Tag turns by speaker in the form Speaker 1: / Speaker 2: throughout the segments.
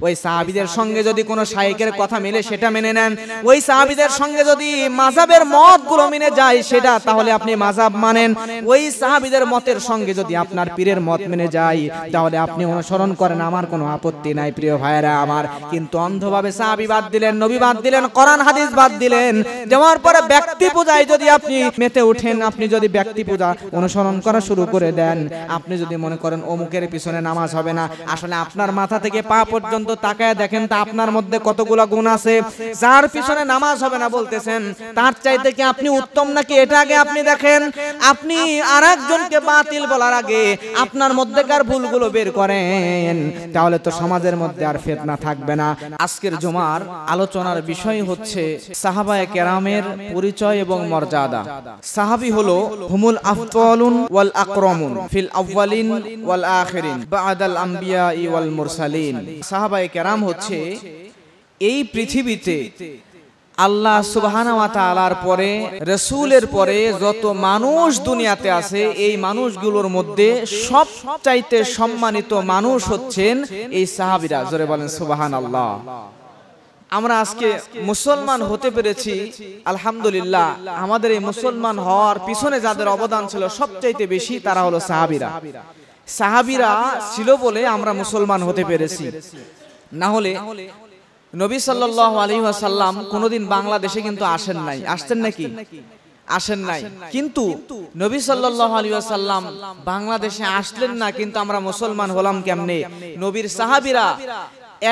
Speaker 1: ওই সাহাবীদের সঙ্গে যদি কোনো শায়েখের কথা মিলে সেটা মেনে নেন, ওই সাহাবীদের সঙ্গে যদি মাযহাবের মতগুলো মিলে যায় সেটা তাহলে আপনি মাযহাব মানেন, ওই সাহাবীদের মতের সঙ্গে যদি আপনার পীরের মত মেনে যায় তাহলে আপনি অনুসরণ করেন, আমার কোনো আপত্তি নাই প্রিয় ভাইরা আমার। কিন্তু অন্ধভাবে সাহাবী বাদ দিলেন, নবী বাদ দিলেন, কোরআন হাদিস বাদ দিলেন, যাওয়ার পরে ব্যক্তি পূজায় যদি আপনি মেতে ওঠেন, আপনি যদি ব্যক্তি পূজা অনুসরণ করা শুরু করে দেন, আপনি যদি মনে করেন অমুকের পিছনে নামাজ হবে না, আসলে আপনার মাথা থেকে পা পর্যন্ত তাকায় দেখেন তা আপনার মধ্যে কতগুলো গুণ আছে। যার পিছনে নামাজ হবে না বলতেছেন তার চাইতে কি আপনি উত্তম নাকি, এটা আগে আপনি দেখেন। আপনি আরেকজনকে বাতিল বলার আগে আপনার মধ্যেকার ভুলগুলো বের করেন, তাহলে তো সমাজের মধ্যে আর ফিতনা থাকবে না। আজকের জুমার আলোচনার বিষয় হচ্ছে সাহাবায়ে কেরামের পরিচয় এবং মর্যাদা। সাহাবী হলো হুমুল আফদালুন ওয়াল আকরামুন ফিল আউয়ালিন ওয়াল আখিরিন বা'দাল আমবিয়া ওয়াল মুরসালিন। সাহাবায়ে কেরাম হচ্ছে এই পৃথিবীতে আল্লাহ সুবহানাহু ওয়া তাআলার পরে, রাসূলের পরে যত মানুষ দুনিয়াতে আছে এই মানুষগুলোর মধ্যে সবচাইতে সম্মানিত মানুষ হচ্ছেন এই সাহাবীরা। জোরে বলেন সুবহানাল্লাহ। আমরা আজকে মুসলমান হতে পেরেছি আলহামদুলিল্লাহ। আমাদের এই মুসলমান হওয়ার পিছনে যাদের অবদান ছিল সবচাইতে বেশি তারা হলো সাহাবীরা। সাহাবীরা ছিল বলে আমরা মুসলমান হতে পেরেছি, না হলে নবী সাল্লাল্লাহু আলাইহি ওয়াসাল্লাম কোনদিন বাংলাদেশে কিন্তু আসেন নাই। আসতেন নাকি? আসেন নাই। কিন্তু নবী সাল্লাল্লাহু আলাইহি ওয়াসাল্লাম বাংলাদেশে আসলেন না, কিন্তু আমরা মুসলমান হলাম কেমনে? নবীর সাহাবীরা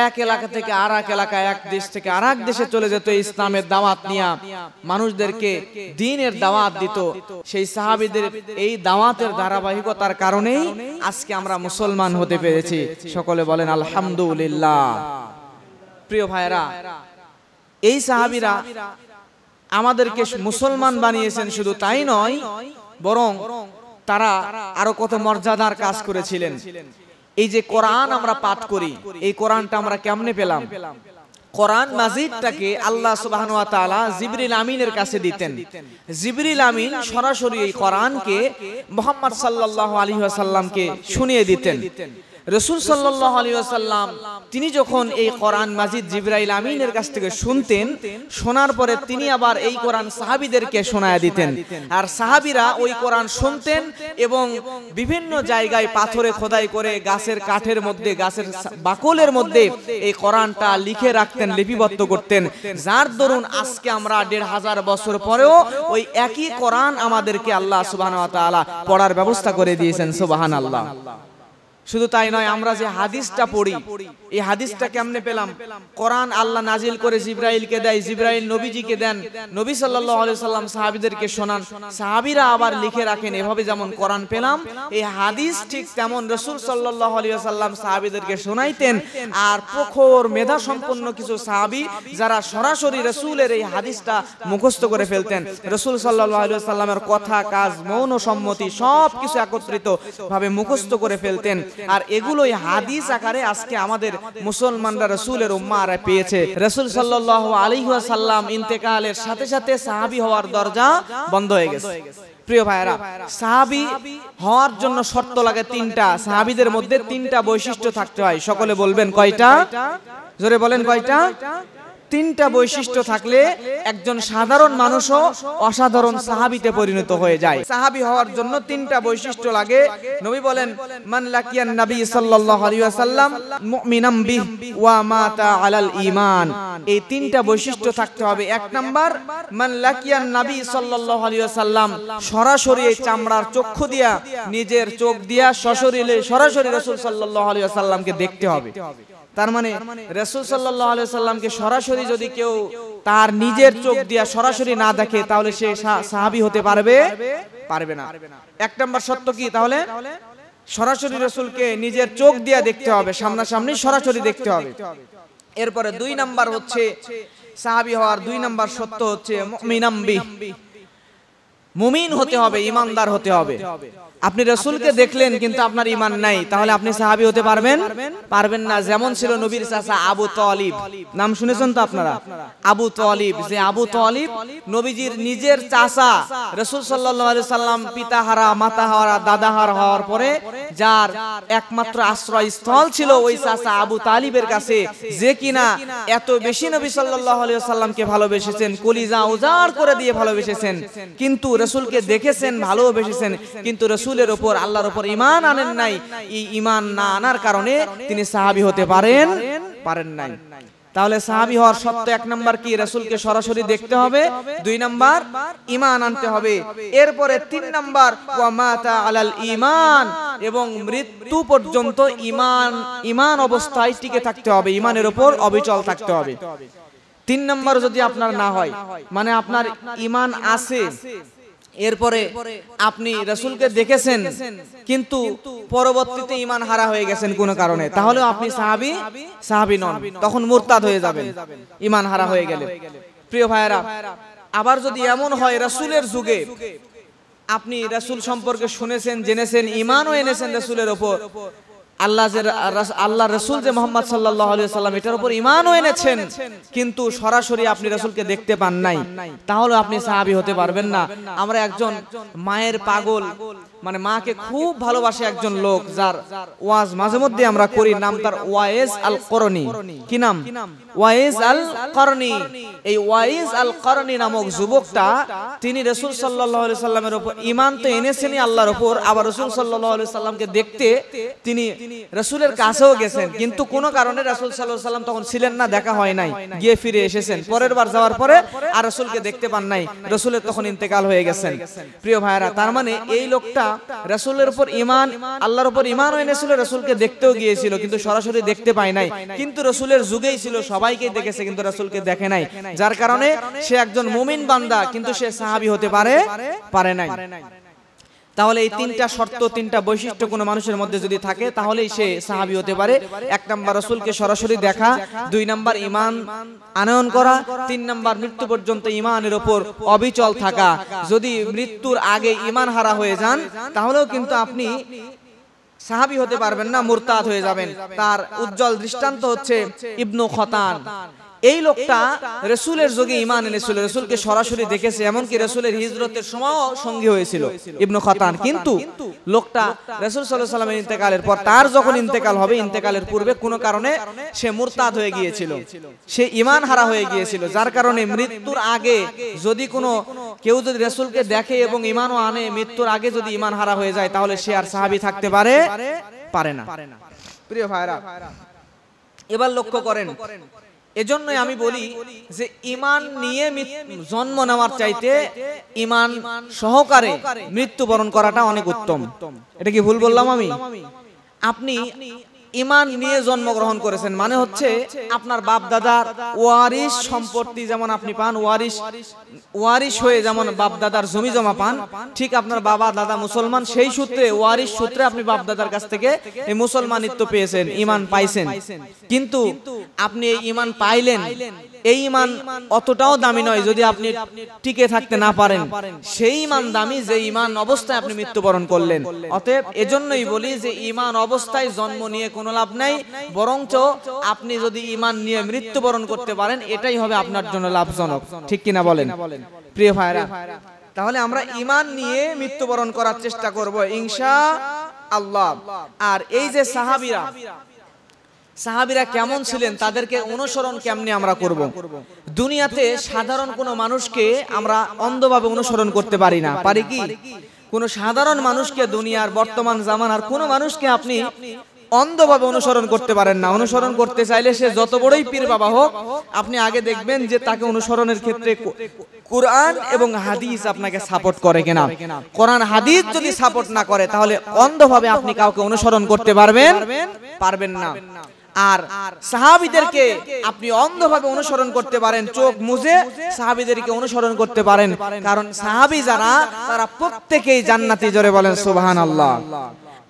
Speaker 1: এক এলাকা থেকে আর এক এলাকায়, এক দেশ থেকে আর এক দেশে চলে যেত ইসলামের দাওয়াত নিয়ে, মানুষদেরকে দ্বীনের দাওয়াত দিত। সেই সাহাবীদের এই দাওয়াতের ধারাবাহিকতার কারণেই আজকে আমরা মুসলমান হতে পেরেছি। সকলে বলেন আলহামদুলিল্লাহ। প্রিয় ভাইরা, এই সাহাবীরা আমাদেরকে মুসলমান বানিয়েছেন, শুধু তাই নয় বরং তারা আরো কত মর্যাদার কাজ করেছিলেন। এই যে কোরআন আমরা পাঠ করি, এই কোরআনটা আমরা কেমনে পেলাম? কোরআন মাজিদটাকে আল্লাহ সুবহানাহু ওয়া তাআলা জিবরিল আমিনের কাছে দিতেন। জিবরিল আমিন সরাসরি এই কোরআনকে মুহাম্মদ সাল্লাল্লাহু আলাইহি ওয়াসাল্লামকে শুনিয়ে দিতেন। রাসূল সাল্লাল্লাহু আলাইহি ওয়াসাল্লাম তিনি যখন এই কোরআন মাজিদ জিবরাইল আমিনের কাছ থেকে শুনতেন, শোনার পরে তিনি আবার এই কোরআন সাহাবীদেরকে শোনায়া দিতেন। আর সাহাবীরা ওই কোরআন শুনতেন এবং বিভিন্ন জায়গায় পাথরে খোদাই করে, গাছের কাঠের মধ্যে, গাছের বাকলের মধ্যে এই কোরআনটা লিখে রাখতেন, লিপিবদ্ধ করতেন। যার দরুন আজকে আমরা ১৫০০ বছর পরেও ওই একই কোরআন আমাদেরকে আল্লাহ সুবহানাহু ওয়া তাআলা পড়ার ব্যবস্থা করে দিয়েছেন। সুবহানাল্লাহ। শুধু তাই নয়, আমরা যে হাদিসটা পড়ি, এই হাদিসটা কেমনে পেলাম? কোরআন আল্লাহ নাজিল করে জিবরাইলকে দেয়, জিবরাইল নবীজিকে দেন, নবী সাল্লাল্লাহু আলাইহি সাল্লাম সাহাবীদেরকে শোনান, সাহাবীরা আবার লিখে রাখেন। এভাবে যেমন কোরআন পেলাম, এই হাদিস ঠিক তেমন রাসূল সাল্লাল্লাহু আলাইহি সাল্লাম সাহাবীদেরকে শোনাইতেন। আর প্রখর মেধা সম্পন্ন কিছু সাহাবী যারা সরাসরি রাসূলের এই হাদিসটা মুখস্থ করে ফেলতেন। রাসূল সাল্লাল্লাহু আলাইহি সাল্লামের কথা, কাজ, মৌন সম্মতি সব কিছু একত্রিত ভাবে মুখস্থ করে ফেলতেন। আর এগুলোই হাদিস আকারে আজকে আমাদের মুসলমানরা রাসূলের উম্মাহরা পেয়েছে। রাসূল সাল্লাল্লাহু আলাইহি ওয়াসাল্লাম ইন্তেকালের সাথে সাথে সাহাবী হওয়ার দরজা বন্ধ হয়ে গেছে। প্রিয় ভাইরা, সাহাবী হওয়ার জন্য শর্ত লাগে ৩টা। সাহাবীদের মধ্যে ৩টা বৈশিষ্ট্য থাকতে হয়। সকলে বলবেন কয়টা? জোরে বলেন কয়টা? ৩টা বৈশিষ্ট্য থাকলে একজন সাধারণ মানুষও অসাধারণ সাহাবীতে পরিণত হয়ে যায়। সাহাবী হওয়ার জন্য ৩টা বৈশিষ্ট্য লাগে। নবী বলেন, মান লাকিয়ান নবী সাল্লাল্লাহু আলাইহি ওয়াসাল্লাম মুমিনাম বিহি ওয়া মাতা আলাল ঈমান। এই 3টা বৈশিষ্ট্য থাকতে হবে। ১ নাম্বার, মান লাকিয়ান নবী সাল্লাল্লাহু আলাইহি ওয়াসাল্লাম, সরাসরি এই চামড়ার চক্ষু দিয়া, নিজের চোখ দিয়া সরাসরি রাসূল সাল্লাল্লাহু আলাইহি ওয়াসাল্লামকে দেখতে হবে। তার মানে রাসূল সাল্লাল্লাহু আলাইহি ওয়াসাল্লামকে সরাসরি যদি কেউ তার নিজের চোখ দিয়া সরাসরি না দেখে তাহলে সে সাহাবী হতে পারবে না। ১ নাম্বার শর্ত কি তাহলে? সরাসরি রাসূলকে নিজের চোখ দিয়া দেখতে হবে, সামনাসামনি সরাসরি দেখতে হবে। এরপরে ২ নাম্বার হচ্ছে সাহাবী হওয়ার ২ নাম্বার শর্ত হচ্ছে মুমিনাম বিহি, মুমিন হতে হবে, ঈমানদার হতে হবে। আপনি রাসূলকে দেখলেন কিন্তু আপনার ঈমান নাই, তাহলে আপনি সাহাবী হতে পারবেন পারবেন না। যেমন ছিল নবীর চাচা আবু তালিব, নাম শুনেছেন তো আপনারা? আবু তালিব, যে আবু তালিব নবীজির নিজের চাচা, রাসূল সাল্লাল্লাহু আলাইহি সাল্লাম পিতাহারা মাতাহারা দাদাহারা হওয়ার পরে যার একমাত্র আশ্রয়স্থল ছিল ওই চাচা আবু তালিবের কাছে, যে কিনা এত বেশি নবী সাল্লাল্লাহু আলাইহি সাল্লামকে ভালোবেসেছেন, কলিজা উজাড় করে দিয়ে ভালোবেসেছেন, কিন্তু রাসূলকে দেখেছেন ভালোবেসেছেন, কিন্তু রাসূলের উপর আল্লাহর উপর ঈমান আনেন নাই। এই ঈমান না আনার কারণে তিনি সাহাবী হতে পারেন নাই। তাহলে সাহাবী হওয়ার শর্ত 1 নাম্বার কি? রাসূলকে সরাসরি দেখতে হবে, 2 নাম্বার ঈমান আনতে হবে, এরপরে 3 নাম্বার ওয়া মাতা আলাল ঈমান, এবং মৃত্যু পর্যন্ত ঈমান অবস্থায় টিকে থাকতে হবে, ঈমানের উপর অবিচল থাকতে হবে। 3 নাম্বার যদি আপনার না হয়, মানে আপনার ঈমান আছে, এরপরে আপনি রাসূলকে দেখেছেন কিন্তু পরবর্তীতে ঈমান হারা হয়ে গেছেন কোনো কারণে, তাহলে আপনি সাহাবী নন, তখন মুরতাদ হয়ে যাবেন ঈমান হারা হয়ে গেলে। প্রিয় ভাইয়েরা, আবার যদি এমন হয় রাসূলের যুগে আপনি রাসূল সম্পর্কে শুনেছেন, জেনেছেন, ঈমানও এনেছেন রাসূলের উপর, আল্লাহ রাসূল যে মুহাম্মদ সাল্লাল্লাহু আলাইহি ওয়াসাল্লাম এটার উপর ঈমানও এনেছেন, কিন্তু সরাসরি আপনি রাসূলকে দেখতে পান নাই, তাহলে আপনি সাহাবী হতে পারবেন না। আমরা একজন মায়ের পাগল, মানে মাকে খুব ভালোবাসে একজন লোক, যার ওয়াজ মাঝে মধ্যে আমরা করি, নাম তার ওয়াইস আল করনি। কি নাম? ওয়াইস আল করনি। এই ওয়াইস আল করনি নামক যুবকটা তিনি রাসূল সাল্লাল্লাহু আলাইহি সাল্লামের উপর ঈমান তো এনেছেনই আল্লাহর উপর, আবার রাসূল সাল্লাল্লাহু আলাইহি সাল্লামকে দেখতে তিনি রাসূলের কাছেও গেছেন, কিন্তু কোনো কারণে রাসূল সাল্লাল্লাহু আলাইহি সাল্লাম তখন ছিলেন না, দেখা হয় নাই, গিয়ে ফিরে এসেছেন। পরের বার যাওয়ার পরে আর রাসূলকে দেখতে পান নাই, রাসূলের তখন ইন্তেকাল হয়ে গেছেন। প্রিয় ভাইরা, তার মানে এই লোকটা রাসূলের উপর ঈমান, আল্লাহর উপর ঈমানও এনেছিল, রাসূলকে দেখতেও গিয়েছিল, কিন্তু সরাসরি দেখতে পায় নাই, কিন্তু রাসূলের যুগেই ছিল, সবাইকে দেখেছে কিন্তু রাসূলকে দেখে নাই, যার কারণে সে একজন মুমিন বান্দা, কিন্তু সে সাহাবী হতে পারে নাই। তাহলে এই 3টা শর্ত, 3টা বৈশিষ্ট্য কোনো মানুষের মধ্যে যদি থাকে, তাহলেই সে সাহাবী হতে পারে। 1 নাম্বার রাসূলকে সরাসরি দেখা, 2 নাম্বার ঈমান আনয়ন করা, 3 নাম্বার মৃত্যু পর্যন্ত ঈমানের উপর অবিচল থাকা। যদি মৃত্যুর আগে ঈমান হারা হয়ে যান, তাহলেও কিন্তু আপনি সাহাবী হতে পারবেন না, মুরতাদ হয়ে যাবেন। তার উজ্জ্বল দৃষ্টান্ত হচ্ছে ইবনু খতান। এই লোকটা রাসূলের যুগে ঈমান এনেছিল, রাসূলকে সরাসরি দেখেছে, এমনকি রাসূলের হিজরতের সময়ও সঙ্গী হয়েছিল ইবনু খতান, কিন্তু লোকটা রাসূল সাল্লাল্লাহু আলাইহি ওয়াসাল্লামের ইন্তেকালের পর, তার যখন ইন্তেকাল হবে, ইন্তেকালের পূর্বে কোনো কারণে সে মুরতাদ হয়ে গিয়েছিল, সে ঈমান হারা হয়ে গিয়েছিল, যার কারণে মৃত্যুর আগে যদি কেউ যদি রাসূলকে দেখে এবং ঈমানও আনে, মৃত্যুর আগে যদি ঈমান হারা হয়ে যায়, তাহলে সে আর সাহাবী থাকতে পারে না। প্রিয় ভাইরা, এবার লক্ষ্য করেন, এজন্যই আমি বলি যে ঈমান নিয়ে জন্ম নেওয়ার চাইতে ঈমান সহকারে মৃত্যুবরণ করাটা অনেক উত্তম। এটা কি ভুল বললাম আমি? আপনি ঈমান নিয়ে জন্মগ্রহণ করেছেন, মানে হচ্ছে আপনার বাপ দাদার ওয়ারিশ সম্পত্তি যেমন আপনি পান, ওয়ারিশ হয়ে যেমন বাপ দাদার জমি জমা পান, ঠিক আপনার বাবা দাদা মুসলমান, সেই সূত্রে ওয়ারিশ সূত্রে আপনি বাপ দাদার কাছ থেকে এই মুসলমানিত্ব পেয়েছেন, ঈমান পাইছেন। কিন্তু আপনি এই ঈমান পাইলেন, এই ঈমান অতটাও দামি নয় যদি আপনি টিকে থাকতে না পারেন, সেই ঈমান দামি যে ঈমান অবস্থায় আপনি মৃত্যুবরণ করলেন। অতএব এজন্যই বলি যে ঈমান অবস্থায় জন্ম নিয়ে কোনো লাভ নাই, বরঞ্চ আপনি যদি ঈমান নিয়ে মৃত্যুবরণ করতে পারেন, এটাই হবে আপনার জন্য লাভজনক। ঠিক কিনা বলেন প্রিয় ভাইরা? তাহলে আমরা ঈমান নিয়ে মৃত্যুবরণ করার চেষ্টা করব ইনশাআল্লাহ। আর এই যে সাহাবীরা কেমন ছিলেন, তাদেরকে অনুসরণ কেমনে আমরা করব? দুনিয়াতে সাধারণ কোনো মানুষকে আমরা অন্ধভাবে অনুসরণ করতে পারি না, পারি কি? কোনো সাধারণ মানুষকে, দুনিয়ার বর্তমান জামানার কোনো মানুষকে আপনি অন্ধভাবে অনুসরণ করতে পারেন না। অনুসরণ করতে চাইলে সে যত বড়ই পীর বাবা হোক, আপনি আগে দেখবেন যে তাকে অনুসরণের ক্ষেত্রে কোরআন এবং হাদিস আপনাকে সাপোর্ট করে কিনা। কোরআন হাদিস যদি সাপোর্ট না করে, তাহলে অন্ধভাবে আপনি কাউকে অনুসরণ করতে পারবেন না। আর সাহাবীদেরকে আপনি অন্ধভাবে অনুসরণ করতে পারেন, চোখ মুজে সাহাবীদেরকে অনুসরণ করতে পারেন, কারণ সাহাবী যারা, তারা প্রত্যেকেই জান্নাতি। জোরে বলেন সুবহানাল্লাহ।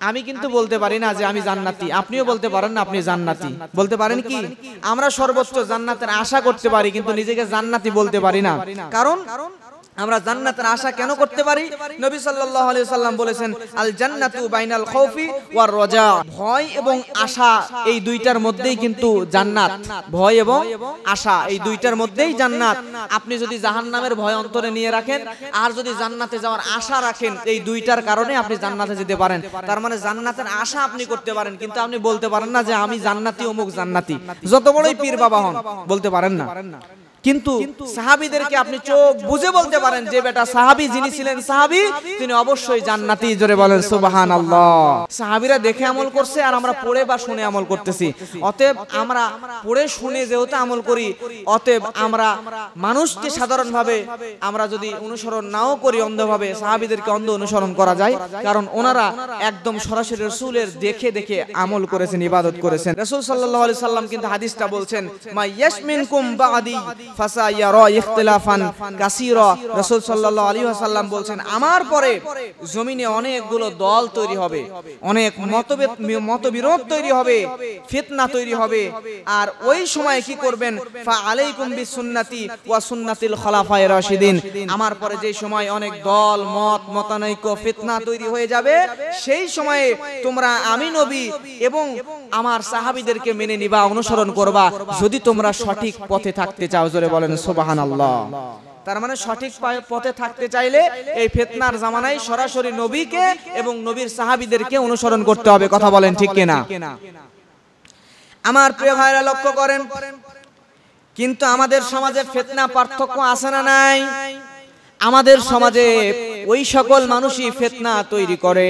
Speaker 1: আমি কিন্তু বলতে পারি না যে আমি জান্নাতি, আপনিও বলতে পারেন না আপনি জান্নাতি। বলতে পারেন কি? আমরা সর্বোচ্চ জান্নাতের আশা করতে পারি, কিন্তু নিজেকে জান্নাতি বলতে পারি না। কারণ আমরা জান্নাতের আশা কেন করতে পারি? নবী সাল্লাল্লাহু আলাইহি সাল্লাম বলেছেন, আল জান্নাতু বাইনাল খাউফি ওয়ার রাজা। ভয় এবং আশা এই দুইটার মধ্যেই কিন্তু জান্নাত। ভয় এবং আশা এই দুইটার মধ্যেই জান্নাত। আপনি যদি জাহান্নামের ভয় অন্তরে নিয়ে রাখেন আর যদি জান্নাতে যাওয়ার আশা রাখেন, এই দুইটার কারণে আপনি জান্নাতে যেতে পারেন। তার মানে জান্নাতের আশা আপনি করতে পারেন, কিন্তু আপনি বলতে পারেন না যে আমি জান্নাতি অমুক জান্নাতি, যত বড়ই পীর বাবা হন বলতে পারেন না। কিন্তু সাহাবীদেরকে আপনি চোখ বুঝে বলতে পারেন যে বেটা সাহাবী যিনি ছিলেন সাহাবী তিনি অবশ্যই জান্নাতি। জোরে বলেন সুবহানাল্লাহ। সাহাবীরা দেখে আমল করছে আর আমরা পড়ে বা শুনে আমল করতেছি। অতএব আমরা পড়ে শুনে যেহেতু আমল করি, অতএব আমরা মানুষকে সাধারণভাবে আমরা যদি অনুসরণ নাও করি অন্ধভাবে, সাহাবীদেরকে অন্ধ অনুসরণ করা যায়, কারণ ওনারা একদম সরাসরি রাসূলের দেখে দেখে আমল করেছেন, ইবাদত করেছেন। রাসূল সাল্লাল্লাহু আলাইহি সাল্লাম কিন্তু হাদিসটা বলছেন, মা ইয়াশমিনকুম বাদি ফাসায়ারা ইখতিলাফান কাসীরা। রাসূল সাল্লাল্লাহু আলাইহি ওয়াসাল্লাম বলছেন, আমার পরে জমিনে অনেকগুলো দল তৈরি হবে, অনেক মতবিরোধ তৈরি হবে, ফিতনা তৈরি হবে। আর ওই সময় কি করবেন? ফা আলাইকুম বিসুন্নতি ওয়া সুন্নাতিল খলাফায়ে রাশিদিন। আমার পরে যে সময় অনেক দল মতানৈক্য ফিতনা তৈরি হয়ে যাবে, সেই সময়ে তোমরা আমি নবী এবং আমার সাহাবীদেরকে মেনে নিবা, অনুসরণ করবা, যদি তোমরা সঠিক পথে থাকতে চাও। জোরে বলেন সুবহানাল্লাহ। তার মানে সঠিক পথে থাকতে চাইলে এই ফিতনার জামানায় সরাসরি নবীকে এবং নবীর সাহাবীদেরকে অনুসরণ করতে হবে। কথা বলেন ঠিক কিনা? আমার প্রিয় ভাইরা লক্ষ্য করেন, কিন্তু আমাদের সমাজে ফিতনা পার্থক্য আছে না নাই? আমাদের সমাজে ওই সকল মানুষই ফিতনা তৈরি করে,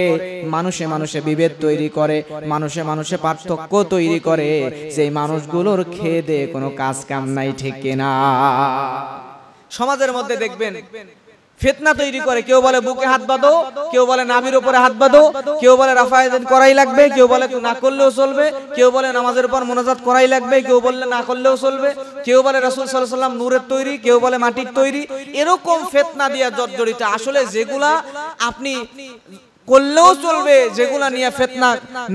Speaker 1: মানুষে মানুষে বিভেদ তৈরি করে, মানুষে মানুষে পার্থক্য তৈরি করে, সেই মানুষগুলোর খেয়ে দেয়ে কোনো কাজ কাম নাই। ঠিক কিনা? সমাজের মধ্যে দেখবেন ফিতনা তৈরি করে, কেউ বলে বুকে হাত বাঁধো, কেউ বলে নাভির উপরে হাত বাঁধো, কেউ বলে রাফায়েদান করাই লাগবে, কেউ বলে না করলেও চলবে, কেউ বলে নামাজের পর মোনাজাত করাই লাগবে, কেউ বললে না করলেও চলবে, কেউ বলে রাসূল সাল্লাল্লাহু আলাইহি ওয়াসাল্লাম নূরের তৈরি, কেউ বলে মাটির তৈরি। এরকম ফিতনা দিয়া জর্জরিত। আসলে যেগুলা আপনি করলেও চলবে, যেগুলো নিয়ে ফিতনা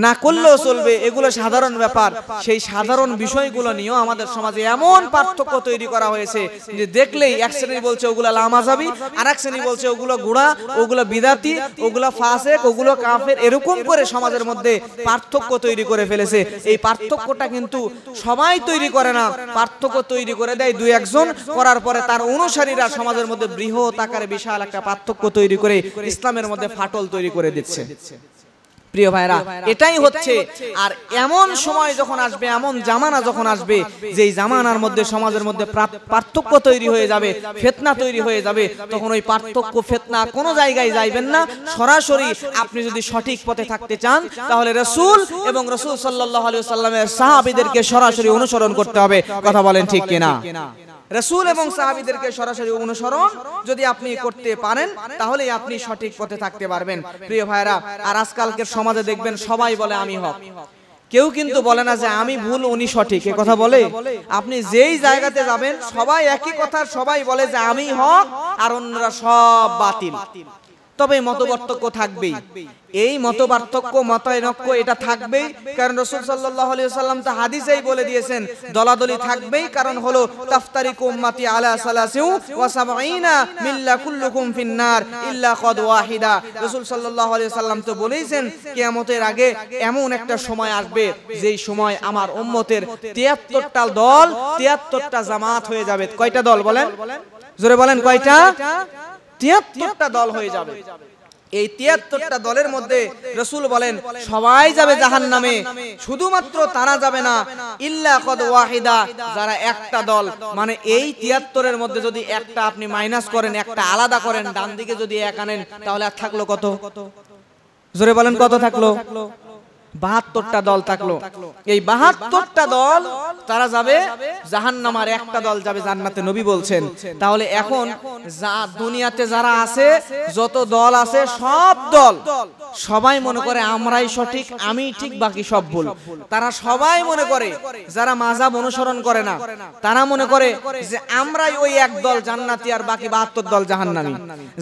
Speaker 1: না করলেও চলবে, এগুলো সাধারণ ব্যাপার। সেই সাধারণ বিষয়গুলো নিয়েও আমাদের সমাজে এমন পার্থক্য তৈরি করা হয়েছে যে দেখলেই এক শ্রেণী বলছে ওগুলো লামাযাবি, আর এক শ্রেণী বলছে ওগুলো গুড়া, ওগুলো বিদাতি, ওগুলো ফাসেক, ওগুলো কাফের। এরকম করে সমাজের মধ্যে পার্থক্য তৈরি করে ফেলেছে। এই পার্থক্যটা কিন্তু সবাই তৈরি করে না, পার্থক্য তৈরি করে দেয় দুই একজন, করার পরে তার অনুসারীরা সমাজের মধ্যে বৃহৎ আকারে বিশাল একটা পার্থক্য তৈরি করে ইসলামের মধ্যে ফাটল তৈরি করে দিচ্ছে। প্রিয় ভাইরা, এটাই হচ্ছে। আর এমন সময় যখন আসবে, এমন জামানা যখন আসবে, যেই জামানার মধ্যে সমাজের মধ্যে পার্থক্য তৈরি হয়ে যাবে, ফিতনা তৈরি হয়ে যাবে, তখন ওই পার্থক্য ফিতনা কোনো জায়গায় যাইবেন না। সরাসরি আপনি যদি সঠিক পথে থাকতে চান, তাহলে রাসূল এবং রাসূল সাল্লাল্লাহু আলাইহি ওয়াসাল্লামের সাহাবীদেরকে সরাসরি অনুসরণ করতে হবে। কথা বলেন ঠিক কিনা? রাসূল এবং সাহাবীদেরকে সরাসরি অনুসরণ যদি আপনি করতে পারেন, তাহলে আপনি সঠিক পথে থাকতে পারবেন। প্রিয় ভাইরা, আর আজকালকের সমাজে দেখবেন সবাই বলে আমি হক, কেউ কিন্তু বলে না যে আমি ভুল উনি সঠিক। এ কথা বলে? আপনি যেই জায়গাতে যাবেন সবাই একই কথা, সবাই বলে যে আমি হক আর অন্যরা সব বাতিল। তবে মতপার্থক্য থাকবেই, এই মতপার্থক্য মতানৈক্য এটা থাকবেই, কারণ রাসূল সাল্লাল্লাহু আলাইহি ওয়াসাল্লাম তা হাদিসেই বলে দিয়েছেন দলাদলি থাকবেই। কারণ হলো তাফতারিকু উম্মতি আলা সালাসিউ ওয়া সাবঈনা মিল্লা কুল্লুকুম ফিন্নার ইল্লা কদ ওয়াহিদা। রাসূল সাল্লাল্লাহু আলাইহি ওয়াসাল্লাম তো বলেছেন কিয়ামতের আগে এমন একটা সময় আসবে যেই সময় আমার উম্মতের 73টা দল, 73টা জামাত হয়ে যাবে। কয়টা দল বলেন? জোরে বলেন কয়টা? 73টা দল হয়ে যাবে। এই 73টা দলের মধ্যে রাসূল বলেন সবাই যাবে জাহান্নামে, শুধুমাত্র তারা যাবে না ইল্লা কদ ওয়াহিদা, যারা একটা দল। মানে এই 73 এর মধ্যে যদি একটা আপনি মাইনাস করেন, একটা আলাদা করেন, ডান দিকে যদি এক আনেন, তাহলে আর থাকলো কত? জোরে বলেন কত থাকলো? 72টা দল থাকলো। এই 72টা দল তারা যাবে জাহান্নামার, একটা দল যাবে জান্নাতে, নবী বলছেন। তাহলে এখন দুনিয়াতে যারা আছে, যত দল আছে, সব দল সবাই মনে করে আমরাই সঠিক, আমি ঠিক, বাকি সব ভুল। তারা সবাই মনে করে, যারা মাযহাব অনুসরণ করে না তারা মনে করে যে আমরাই ওই এক দল জান্নাতি আর বাকি 72 দল জাহান্নামী।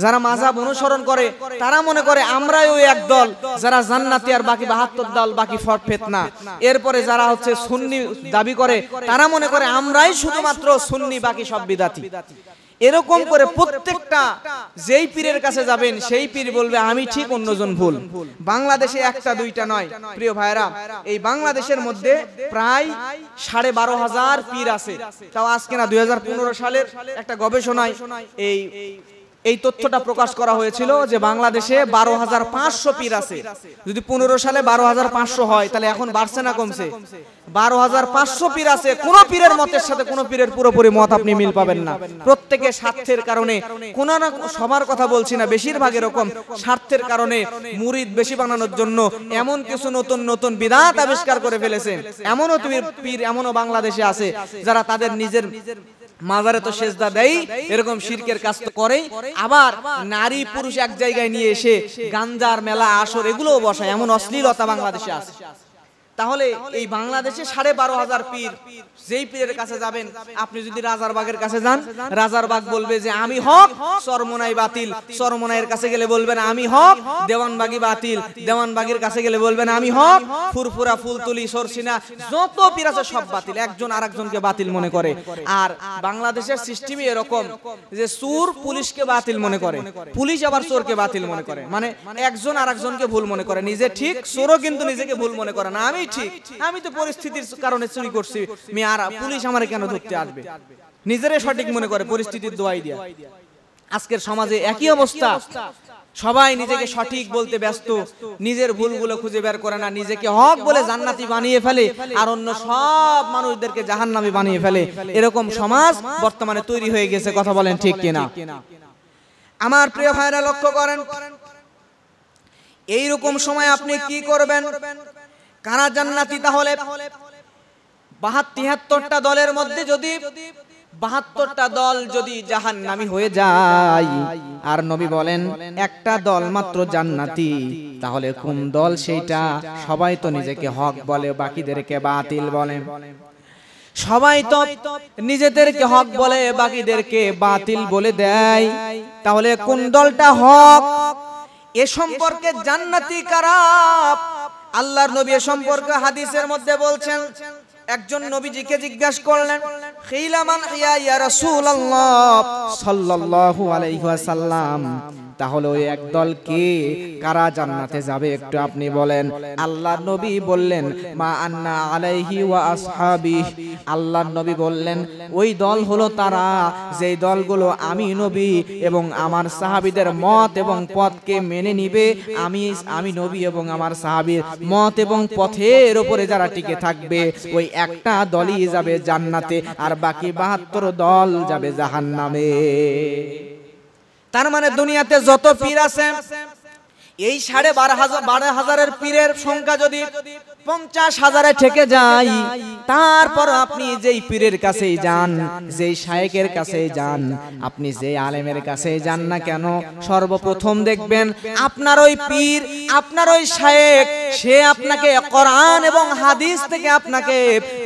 Speaker 1: যারা মাযহাব অনুসরণ করে তারা মনে করে আমরাই ওই এক দল যারা জান্নাতি আর বাকি 72 দল বাকি ফিতনা। এরপরে যারা হচ্ছে সুন্নি দাবি করে তারা মনে করে আমরাই শুধুমাত্র সুন্নি, বাকি সব বিদাতি। এরকম করে প্রত্যেকটা যেই পীরের কাছে যাবেন সেই পীর বলবে আমি ঠিক অন্যজন ভুল। বাংলাদেশে একটা দুইটা নয় প্রিয় ভাইরা, এই বাংলাদেশের মধ্যে প্রায় 12,500 পীর আছে। তাও আজকে না 2015 সালের একটা গবেষণায় এই তথ্যটা প্রকাশ করা হয়েছিল যে বাংলাদেশে 12,500 পীর আছে। যদি 15 সালে 12,500 হয় তাহলে এখন বাড়ছে না কমছে? 12,500 পীর আছে। কোন পীরের মতের সাথে কোন পীরের পুরোপুরি মত আপনি মিল পাবেন না। প্রত্যেকে স্বার্থের কারণে, কোন না সবার কথা বলছি না, বেশিরভাগ এরকম স্বার্থের কারণে মুরিদ বেশি বানানোর জন্য এমন কিছু নতুন নতুন বিদআত আবিষ্কার করে ফেলেছেন। এমনও পীর এমনও বাংলাদেশে আছে যারা তাদের নিজের মাজারে তো সেজদা দেয়, এরকম শিরকের কাজ তো করে, আবার নারী পুরুষ এক জায়গায় নিয়ে এসে গাঞ্জার মেলা আসর এগুলোও বসায়। এমন অশ্লীলতা বাংলাদেশে আছে। তাহলে এই বাংলাদেশে 12,500 পীর, যেই পীরের কাছে যাবেন, আপনি যদি রাজারবাগের কাছে যান, রাজারবাগ বলবে যে আমি হক, চরমোনাই বাতিল। চরমোনাইয়ের কাছে গেলে বলবেন আমি হক, দেওয়ানবাগি বাতিল। দেওয়ানবাগির কাছে গেলে বলবেন আমি হক, ফুরফুরা, ফুলতুলি, সরসিনা, যত পীর আছে সব বাতিল। একজন আরেকজনকে বাতিল মনে করে। আর বাংলাদেশের সিস্টেমই এরকম যে চোর পুলিশকে বাতিল মনে করে, পুলিশ আবার চোরকে বাতিল মনে করে। মানে একজন আরেকজনকে ভুল মনে করে, নিজে ঠিক, চোরও কিন্তু নিজেকে ভুল মনে করে না। আমি ঠিক, আমি তো পরিস্থিতির কারণে চুরি করছি, আর পুলিশ আমারে কেন ধরতে আসবে? নিজেরে সঠিক মনে করে পরিস্থিতির দোয়াই দিয়া। আজকের সমাজে একই অবস্থা, সবাই নিজেকে সঠিক বলতে ব্যস্ত, নিজের ভুলগুলো খুঁজে বের করে না, নিজেকে হক বলে জান্নাতি বানিয়ে ফেলে আর অন্য সব মানুষদেরকে জাহান্নামী বানিয়ে ফেলে। এরকম সমাজ বর্তমানে তৈরি হয়ে গেছে। কথা বলেন ঠিক কিনা? আমার প্রিয় ভাইরা লক্ষ্য করেন, এইরকম সময় আপনি কি করবেন? কারা জান্নাতি? তাহলে 72-73টা দলের মধ্যে যদি 72টা দল যদি জাহান্নামী হয়ে যায়, আর নবী বলেন একটা দল মাত্র জান্নাতি, তাহলে কোন দল সেইটা? সবাই তো নিজেকে হক বলে, বাকিদেরকে বাতিল বলে। সবাই তো নিজেদেরকে হক বলে, বাকিদেরকে বাতিল বলে দেয়। তাহলে কোন দলটা হক? এ সম্পর্কে জান্নাতি কারা? আল্লাহর নবী এ সম্পর্কে হাদিসের মধ্যে বলছেন, একজন নবীজিকে জিজ্ঞাসা করলেন, খিলামান ইয়া রাসূলুল্লাহ সাল্লাল্লাহু আলাইহি ওয়াসাল্লাম, তাহলে ওই একদল কে, কারা জান্নাতে যাবে একটু আপনি বলেন। আল্লাহর নবী বললেন, মা আন্না আলাইহি ওয়া আসহাবি। আল্লাহর নবী বললেন ওই দল হলো তারা যেই দলগুলো আমি নবী এবং আমার সাহাবীদের মত এবং পথকে মেনে নিবে। আমি নবী এবং আমার সাহাবীর মত এবং পথের উপরে যারা টিকে থাকবে, ওই একটা দলই যাবে জান্নাতে, আর বাকি 72 দল যাবে জাহান্নামে। তার মানে দুনিয়াতে যত পীর আছে, এই 12,500 পীরের সংখ্যা যদি 50,000-এ ঠেকে যায়, তারপর আপনি যেই পীরের কাছেই যান, যেই শায়েখের কাছেই যান, আপনি যেই আলেমের কাছেই যান না কেন, সর্বপ্রথম দেখবেন আপনার ওই পীর, আপনার ওই শায়েখ, সে আপনাকে কোরআন এবং হাদিস থেকে আপনাকে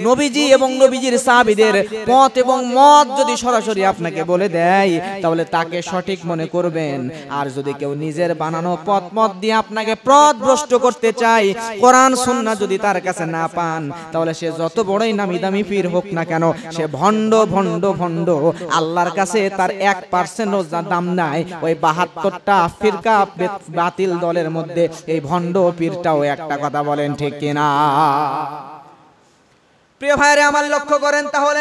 Speaker 1: নবীজি এবং নবীজির সাহাবীদের পথ এবং মত যদি সরাসরি আপনাকে বলে দেয়, তাহলে তাকে সঠিক মনে করবেন। আর যদি কেউ নিজের বানানো পথ মত দিয়ে আপনাকে পথভ্রষ্ট করতে চায়, কোরআন সুন্নাহ যদি তার কাছে না পান, তাহলে সে যত বড়ই নামি দামি পীর হোক না কেন, সে ভণ্ড ভণ্ড ভণ্ড। আল্লাহর কাছে তার 1%ও দাম নাই। ওই 72টা ফিরকা বাতিল দলের মধ্যে এই ভণ্ড পীরটাও একটা। কথা বলেন ঠিক কিনা? প্রিয় ভাইরা আমার লক্ষ্য করেন, তাহলে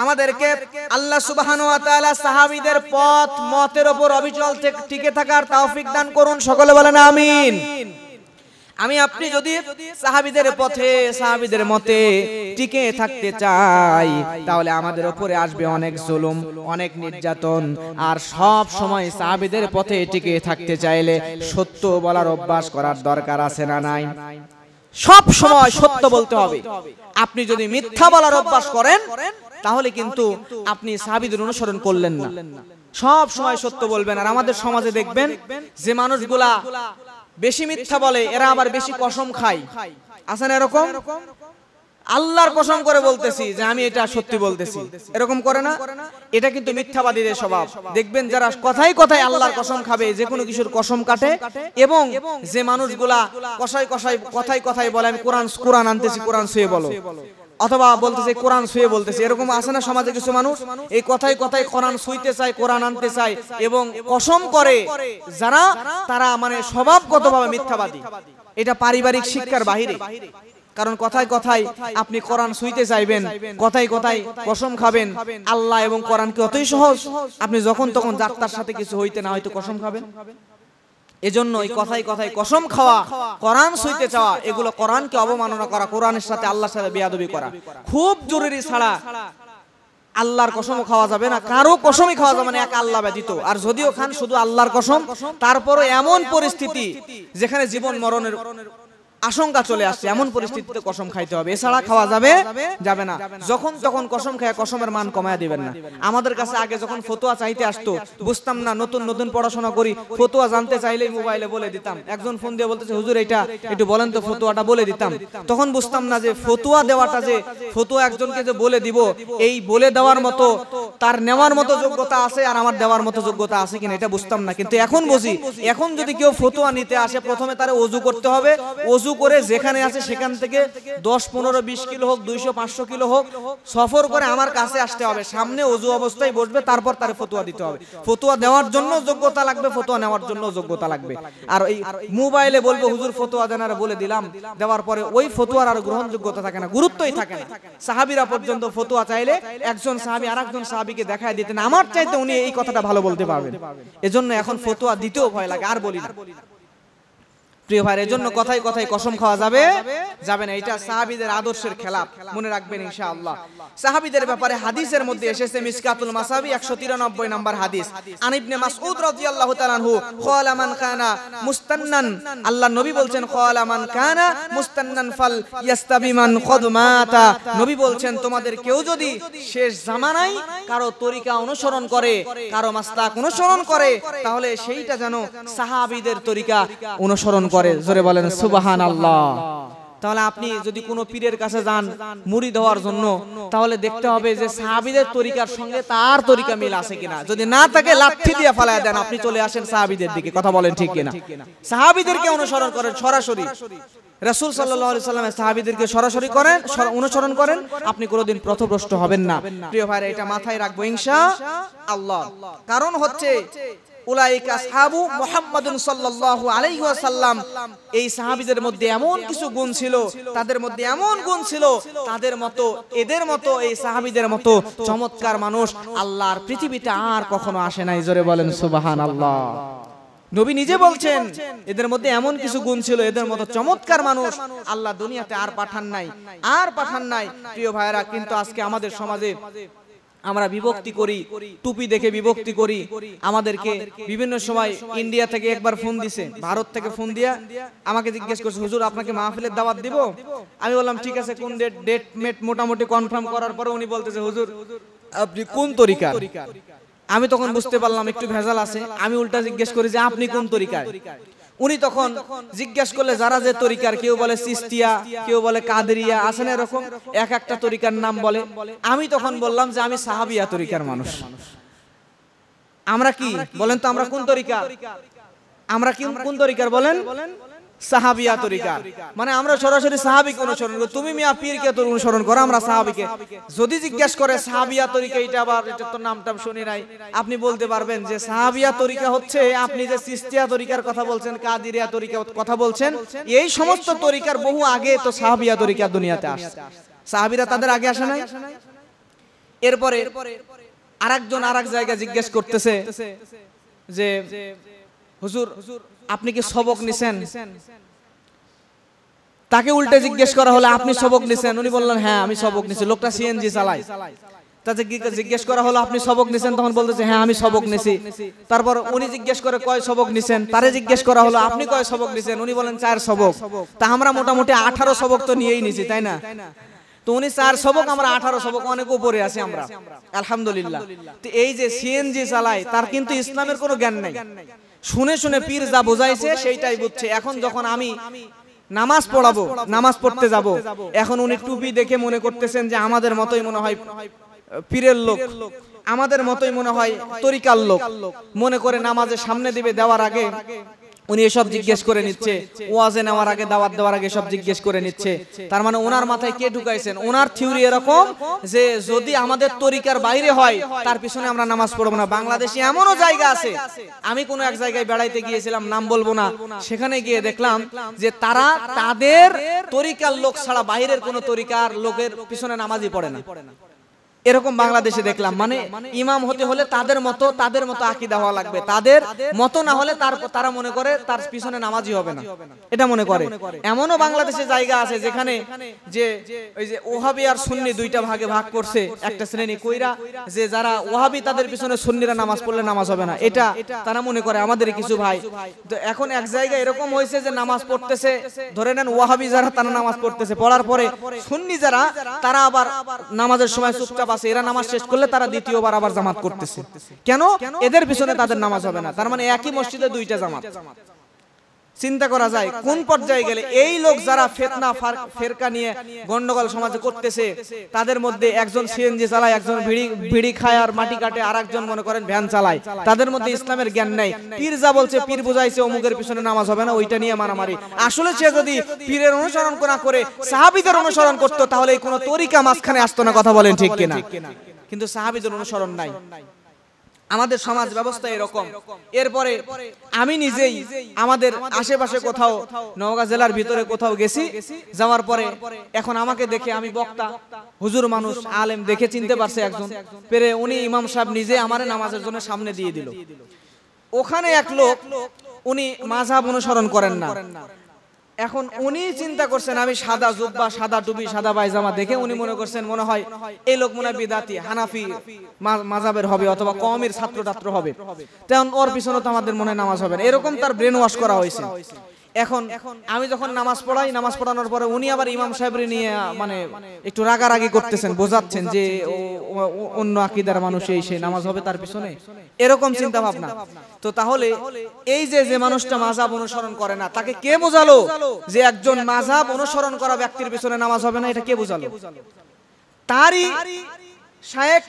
Speaker 1: আমাদেরকে আল্লাহ সুবহানাহু ওয়া তাআলা সাহাবীদের পথ মতের উপর অবিচল টিকে থাকার তৌফিক দান করুন। সকলে বলেন আমিন। আমি আপনি যদি সাহাবীদের পথে, সাহাবীদের মতে টিকে থাকতে চাই, তাহলে আমাদের উপরে আসবে অনেক জুলুম, অনেক নির্যাতন। আর সব সময় সাহাবীদের পথে টিকে থাকতে চাইলে সত্য বলার অভ্যাস করার দরকার আছে না নাই? সব সময় সত্য বলতে হবে। আপনি যদি মিথ্যা বলার অভ্যাস করেন, তাহলে কিন্তু আপনি সাহাবীদের অনুসরণ করলেন না। সব সময় সত্য বলবেন। আর আমাদের সমাজে দেখবেন যে মানুষগুলা বেশি মিথ্যা বলে, এরা আবার বেশি কসম খায়। আছে না এরকম? আল্লাহর কসম করে বলতেছি যে আমি এটা সত্যি বলতেছি, এরকম করে না? এটা কিন্তু মিথ্যাবাদীদের স্বভাব। দেখবেন যারা কথায় কথায় আল্লাহর কসম খাবে, যে কোনো কিছুর কসম কাটে, এবং যে মানুষগুলা কথায় কথায় বলে আমি কোরআন আনতেছি, কোরআন ছুঁয়ে বলো, অথবা বলতেছে কোরআন ছুঁয়ে বলতেছে, এরকম আছে না সমাজে কিছু মানুষ এই কথায় কথায় কোরআন ছুঁইতে চায়, কোরআন আনতে চায় এবং কসম করে যারা তারা মানে স্বভাবগতভাবে মিথ্যাবাদী। এটা পারিবারিক শিক্ষার বাহিরে। কারণ কথায় কথায় আপনি কোরআন ছুঁইতে চাইবেন, কথায় কথায় কসম খাবেন। আল্লাহ এবং কোরআন কি অতই সহজ? আপনি যখন তখন যাত্রার সাথে কিছু হইতে না হয়তো কসম খাবেন। এজন্য এই কথায় কথায় কসম খাওয়া, কোরআন ছুঁইতে চাওয়া, এগুলো কোরআনকে অবমাননা করা, কোরআনের সাথে আল্লাহর সাথে বেয়াদবি করা। খুব জরুরি ছাড়া আল্লাহর কসমও খাওয়া যাবে না, কারো কসমই খাওয়া যাবে না এক আল্লাহ ব্যতীত। আর যদিও খান শুধু আল্লাহর কসম, তারপরও এমন পরিস্থিতি যেখানে জীবন মরণের আশঙ্কা চলে আসছে, এমন পরিস্থিতিতে কসম খাইতে হবে, এছাড়া খাওয়া যাবে না। যখন তখন কসম খায় কসমের মান কমায়া দিবেন না। আমাদের কাছে আগে যখন ফতোয়া চাইতে আসতো বুঝতাম না, নতুন নতুন পড়াশোনা করি, ফতোয়া জানতে চাইলেই মোবাইলে বলে দিতাম। একজন ফোন দিয়ে বলতেছে হুজুর এটা একটু বলেন তো, ফতোয়াটা বলে দিতাম। তখন বুঝতাম না যে ফতোয়া দেওয়াটা, যে ফতোয়া একজনকে যে বলে দিব, এই বলে দেওয়ার মতো তার নেওয়ার মতো যোগ্যতা আছে আর আমার দেওয়ার মতো যোগ্যতা আছে কিনা এটা বুঝতাম না। কিন্তু এখন বুঝি। এখন যদি কেউ ফতোয়া নিতে আসে প্রথমে তারে ওযু করতে হবে, ওযু করে যেখানে আছে সেখান থেকে 10, 15, 20 কিলো হোক, 200, 500 কিলো হোক, সফর করে আমার কাছে আসতে হবে, সামনে ওযু অবস্থায় বসবে, তারপর তারে ফতোয়া দিতে হবে। ফতোয়া দেওয়ার জন্য যোগ্যতা লাগবে, ফতোয়া নেওয়ার জন্য যোগ্যতা লাগবে। আর এই মোবাইলে বলবো হুজুর ফতোয়া দেন, আর বলে দিলাম, দেওয়ার পরে ওই ফতোয়ার আর গ্রহণযোগ্যতা থাকে না, গুরুত্বই থাকে না। সাহাবীরা পর্যন্ত ফতোয়া চাইলে একজন সাহাবী আরেকজন সাহাবীকে দেখায় দিতেন, আমার চাইতে উনি এই কথাটা ভালো বলতে পারবেন। এজন্য এখন ফতোয়া দিতেও ভয় লাগে, আর বলি না। প্রিয় ভাই, এজন্য কথায় কথায় কসম খাওয়া যাবে না। এটা সাহাবীদের আদর্শের খেলাফ, মনে রাখবেন ইনশাআল্লাহ। সাহাবীদের ব্যাপারে হাদিসের মধ্যে এসেছে মিসকাতুল মাসাবি 193 নম্বর হাদিস, আন ইবনে মাসউদ রাদিয়াল্লাহু তাআলা আনহু ক্বালা মান কানা মুস্তান্নান, আল্লাহর নবী বলছেন ক্বালা মান কানা মুস্তান্নান ফাল ইয়াস্তাবিমান কদ মাতা। নবী বলছেন তোমাদের কেউ যদি শেষ জামানায় কারো তরিকা অনুসরণ করে, কারো মাসলাক অনুসরণ করে, তাহলে সেইটা যেন সাহাবীদের তরিকা অনুসরণ করে। জোরে বলেন সুবহানাল্লাহ। তাহলে আপনি যদি কোনো পীরের কাছে যান মুরিদ হওয়ার জন্য, তাহলে দেখতে হবে যে সাহাবীদের তরিকার সঙ্গে তার তরিকা মিল আছে কিনা। যদি না থাকে লাঠি দিয়ে ফালায়া দেন, আপনি চলে আসেন সাহাবীদের দিকে। কথা বলেন ঠিক কিনা? সাহাবীদেরকে অনুসরণ করেন সরাসরি। রাসূল সাল্লাল্লাহু আলাইহি সাল্লামের সাহাবীদেরকে সরাসরি করেন, অনুসরণ করেন, আপনি কোনোদিন পথভ্রষ্ট হবেন না। প্রিয় ভাইরা, এটা মাথায় রাখবো ইনশাআল্লাহ। কারণ হচ্ছে উলাইকা আসহাবু মুহাম্মাদুন সাল্লাল্লাহু আলাইহি ওয়াসাল্লাম, এই সাহাবীদের মধ্যে এমন কিছু গুণ ছিল, তাদের মধ্যে এমন গুণ ছিল, তাদের মতো এদের মতো এই সাহাবীদের মতো চমৎকার মানুষ আল্লাহর পৃথিবীতে আর কখনো আসে নাই। জোরে বলেন সুবহানাল্লাহ। নবী নিজে বলছেন এদের মধ্যে এমন কিছু গুণ ছিল, এদের মতো চমৎকার মানুষ আল্লাহ দুনিয়াতে আর পাঠান নাই। প্রিয় ভাইরা, কিন্তু আজকে আমাদের সমাজে আমরা বিভক্তি করি, টুপি দেখে বিভক্তি করি। আমাদেরকে বিভিন্ন সময় ইন্ডিয়া থেকে একবার ফোন দিছে, ভারত থেকে ফোন দিয়া আমাকে জিজ্ঞেস করছে হুজুর আপনাকে মাহফিলের দাওয়াত দিব। আমি বললাম ঠিক আছে, কোন ডেট মেট মোটামুটি কনফার্ম করার পরে উনি বলতেছে হুজুর আপনি কোন তরিকা। আমি তখন বুঝতে পারলাম একটু ভেজাল আছে। আমি উল্টা জিজ্ঞেস করি যে আপনি কোন তরিকার। উনি তখন জিজ্ঞেস করলে যারা যে তরিকার, কেউ বলে চিশতিয়া, কেউ বলে কাদেরিয়া, আছে না এরকম এক একটা তরিকার নাম বলে। আমি তখন বললাম যে আমি সাহাবিয়া তরিকার মানুষ। আমরা কি বলেন তো, আমরা কোন তরিকা? আমরা কি কোন তরিকার বলেন? সাহাবিয়া তরিকা। মানে আমরা সরাসরি সাহাবীকে অনুসরণ করি। তুমি মিয়া পীরকে তো অনুসরণ করো, আমরা সাহাবীকে। যদি জিজ্ঞেস করে সাহাবিয়া তরিকা, এটা আবার এটা তো নামটা শুনি নাই, আপনি বলতে পারবেন যে সাহাবিয়া তরিকা হচ্ছে আপনি যে চিশতিয়া তরিকার কথা বলছেন, কাদেরিয়া তরিকার কথা বলছেন, এই সমস্ত তরিকার বহু আগে তো সাহাবিয়া তরিকা দুনিয়াতে আসছে। সাহাবীরা তাদের আগে আসে নাই। এরপরে আরেকজন আরেক জায়গায় জিজ্ঞেস করতেছে যে হুজুর আপনি কি সবক নিছেন? তাকে উল্টে জিজ্ঞেস করা হলো আপনি সবক নিছেন? উনি বললেন হ্যাঁ আমি সবক নিছি। লোকটা সিএনজি চালায়। তাতে জিজ্ঞেস করা হলো আপনি সবক নিছেন? তখন বলতেছে হ্যাঁ আমি সবক নিছি। তারপর উনি জিজ্ঞেস করে কয় সবক নিছেন? তারে জিজ্ঞেস করা হলো আপনি কয় সবক নিছেন? উনি বলেন 4 সবক। তা আমরা মোটামুটি 18 সবক তো নিয়েই নিছি, তাই না? তো উনি 4 সবক, আমরা 18 সবক, অনেক উপরে আছি আমরা আলহামদুলিল্লাহ। তো এই যে সিএনজি চালায় তার কিন্তু ইসলামের কোনো জ্ঞান নাই। শুনে শুনে পীর যা বোঝাইছে সেইটাই বুঝছে। এখন যখন আমি নামাজ পড়াবো, নামাজ পড়তে যাব, এখন উনি টুপি দেখে মনে করতেছেন যে আমাদের মতোই মনে হয় পীরের লোক, আমাদের মতোই মনে হয় তরিকার লোক, মনে করে নামাজের সামনে দিবে, দেওয়ার আগে উনি এসব জিজ্ঞেস করে নিচ্ছে, ওয়াজে নেওয়ার আগে, দাওয়াত দেওয়ার আগে সব জিজ্ঞেস করে নিচ্ছে। তার মানে ওনার মাথায় কে ঢুকাইছেন? ওনার থিওরি এরকম যে যদি আমাদের তরিকার বাইরে হয় তার পিছনে আমরা নামাজ পড়বো না। বাংলাদেশে এমনও জায়গা আছে, আমি কোনো এক জায়গায় বেড়াইতে গিয়েছিলাম, নাম বলবো না, সেখানে গিয়ে দেখলাম যে তারা তাদের তরিকার লোক ছাড়া বাইরের কোনো তরিকার লোকের পিছনে নামাজই পড়ে না। এরকম বাংলাদেশে দেখলাম। মানে ইমাম হতে হলে তাদের মতো আকীদা হওয়া লাগবে, তাদের মতো না হলে তারা মনে করে তার পিছনে নামাজই হবে না, এটা মনে করে। এমনও বাংলাদেশে জায়গা আছে যেখানে যে ওই যে ওহাবি আর সুন্নি দুইটা ভাগে ভাগ করছে একটা শ্রেণী কইরা, যে যারা ওহাবি তাদের পিছনে সুন্নিরা নামাজ পড়লে নামাজ হবে না, এটা তারা মনে করে আমাদের কিছু ভাই। তো এখন এক জায়গায় এরকম হয়েছে যে নামাজ পড়তেছে, ধরে নেন ওয়াহাবি যারা তারা নামাজ পড়তেছে, পড়ার পরে সুন্নি যারা তারা আবার নামাজের সময় চুপচাপ, এরা নামাজ শেষ করলে তারা দ্বিতীয়বার আবার জামাত করতেছে। কেন? এদের পিছনে তাদের নামাজ হবে না। তার মানে একই মসজিদে দুইটা জামাত। চিন্তা করা যায় কোন পর্যায়ে গেলে এই লোক যারা ফিতনা ফেরকা নিয়ে গন্ডগোল সমাজে করতেছে, তাদের মধ্যে একজন সিএনজি চালায়, একজন বিড়ি খায় আর মাটি কাটে, আর একজন মনে করেন ভ্যান চালায়, তাদের মধ্যে ইসলামের জ্ঞান নাই। পীর যা বলছে, পীর বুঝাইছে অমুকের পিছনে নামাজ হবে না, ওইটা নিয়ে মারামারি। আসলে সে যদি পীরের অনুসরণ না করে সাহাবীদের অনুসরণ করতো তাহলে এই কোন তরিকা মাঝখানে আসতো না। কথা বলেন ঠিক কিনা? কিন্তু সাহাবীদের অনুসরণ নাই। আমাদের সমাজ ব্যবস্থা এরকম। এরপরে আমি নিজেই আমাদের আশেপাশে কোথাও নওগাঁ জেলার ভিতরে কোথাও গেছি, যাওয়ার পরে এখন আমাকে দেখে, আমি বক্তা, হুজুর মানুষ, আলেম, দেখে চিনতে পারছে একজন, পেরে উনি ইমাম সাহেব নিজে আমারে নামাজের জন্য সামনে দিয়ে দিল। ওখানে এক লোক, উনি মাযহাব অনুসরণ করেন না। এখন উনি চিন্তা করছেন আমি সাদা জুব্বা, সাদা টুপি, সাদা পায়জামা দেখে উনি মনে করছেন মনে হয় এই লোক মনে হয় বিদাতি, হানাফি মাযহাবের হবে, অথবা কওমের ছাত্র হবে, তেমন ওর পিছনে তো আমাদের মনে হয় নামাজ হবে না, এরকম তার ব্রেন ওয়াশ করা হয়েছে। এখন আমি যখন নামাজ পড়াই, নামাজ পড়ানোর পরে উনি আবার ইমাম সাহেবরে নিয়ে মানে একটু রাগারাগি করতেছেন, বোঝাচ্ছেন যে অন্য আকীদার মানুষ, এই সেই নামাজ হবে তার পিছনে, এরকম চিন্তা ভাবনা। তো তাহলে এই যে মানুষটা মাযহাব অনুসরণ করে না, তাকে কে বোঝালো যে একজন মাযহাব অনুসরণ করা ব্যক্তির পিছনে নামাজ হবে না? এটা কে বোঝালো? তারই শায়েখ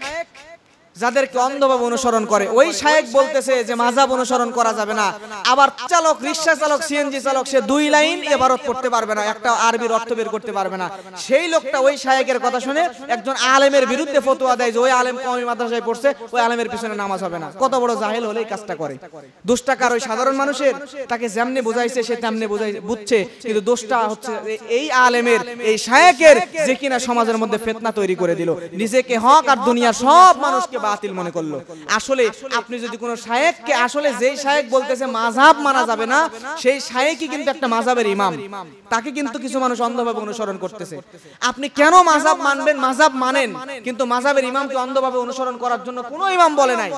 Speaker 1: যাদেরকে অন্ধভাবে অনুসরণ করে, ওই শায়েখ বলতেছে যে মাযহাব অনুসরণ করা যাবে না। আবার চালক, রিকশা চালক, সিএনজি চালক, সে দুই লাইন ইবারত পড়তে পারবে না, একটা আরবির অর্থ বের করতে পারবে না। সেই লোকটা ওই শায়েখের কথা শুনে একজন আলেমের বিরুদ্ধে ফতোয়া দেয় যে ওই আলেম কওমি মাদ্রাসায় পড়ছে, ওই আলেমের পিছনে নামাজ হবে না। কত বড় জাহেল হলে এই কাজটা করে! দোষটাকার ওই সাধারণ মানুষের, তাকে যেমনি বুঝাইছে সে তেমনি বুঝছে, কিন্তু দোষটা হচ্ছে এই আলেমের, এই শায়েখের, যে কিনা সমাজের মধ্যে ফিতনা তৈরি করে দিল, নিজেকে হক আর দুনিয়ার সব মানুষকে বাতিল মনে করলো। আসলে আপনি যদি কোন শায়েখকে, আসলে যেই শায়েখ বলতেছে মাযহাব মানা যাবে না, সেই শায়েখই কিন্তু একটা মাযহাবের ইমাম, তাকে কিন্তু কিছু মানুষ অন্ধভাবে অনুসরণ করতেছে। আপনি কেন মাযহাব মানবেন? মাযহাব মানেন, কিন্তু মাযহাবের ইমামকে অন্ধভাবে অনুসরণ করার জন্য কোনো ইমাম বলে নাই।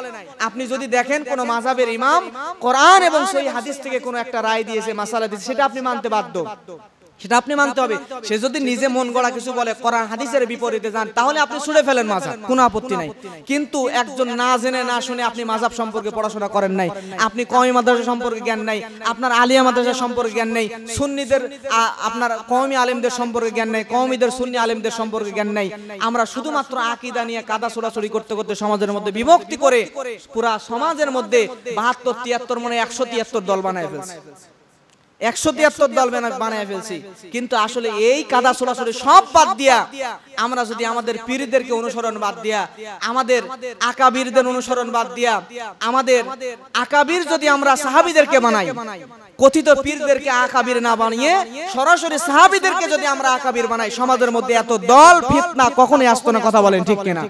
Speaker 1: আপনি যদি দেখেন কোন মাযহাবের ইমাম কোরআন এবং সহিহ হাদিস থেকে কোনো একটা রায় দিয়েছে, মাসালা দিয়েছে, সেটা আপনি মানতে বাধ্য, সেটা আপনি মানতে হবে। সে যদি নিজে মন গড়া কিছু বলে, কোরআন হাদিসের বিপরীতে যান, তাহলে আপনি ছুড়ে ফেলেন মাযহাব, কোনো আপত্তি নাই। কিন্তু একজন না জেনে না শুনে আপনি মাযহাব সম্পর্কে পড়াশোনা করেন নাই, আপনি কওমি মাদ্রাসা সম্পর্কে জ্ঞান নাই, আপনার আলিয়া মাদ্রাসা সম্পর্কে জ্ঞান নেই, সুন্নিদের আপনার কওমি আলেমদের সম্পর্কে জ্ঞান নেই, কওমিদের সুন্নি আলেমদের সম্পর্কে জ্ঞান নেই। আমরা শুধুমাত্র আকীদা নিয়ে কাদা ছোড়াছড়ি করতে করতে সমাজের মধ্যে বিভক্তি করে পুরা সমাজের মধ্যে 72, 73 মনে 173 দল বানায় ফেলছি, 173 দল বানায় ফেলছি। কিন্তু আসলে এই কাদা ছোড়াছড়ি সব বাদ দিয়া আমরা যদি আমাদের পীরদেরকে অনুসরণ বাদ দিয়া, আমাদের আকাবিরদের অনুসরণ বাদ দিয়া, আমাদের আকাবির যদি আমরা সাহাবীদেরকে বানাই, কথিত পীরদেরকে আকাবির না বানিয়ে সরাসরি সাহাবীদেরকে যদি আমরা আকাবির বানাই, সমাজের মধ্যে এত দল ফিতনা কখনোই আসতো না। কথা বলেন ঠিক কিনা?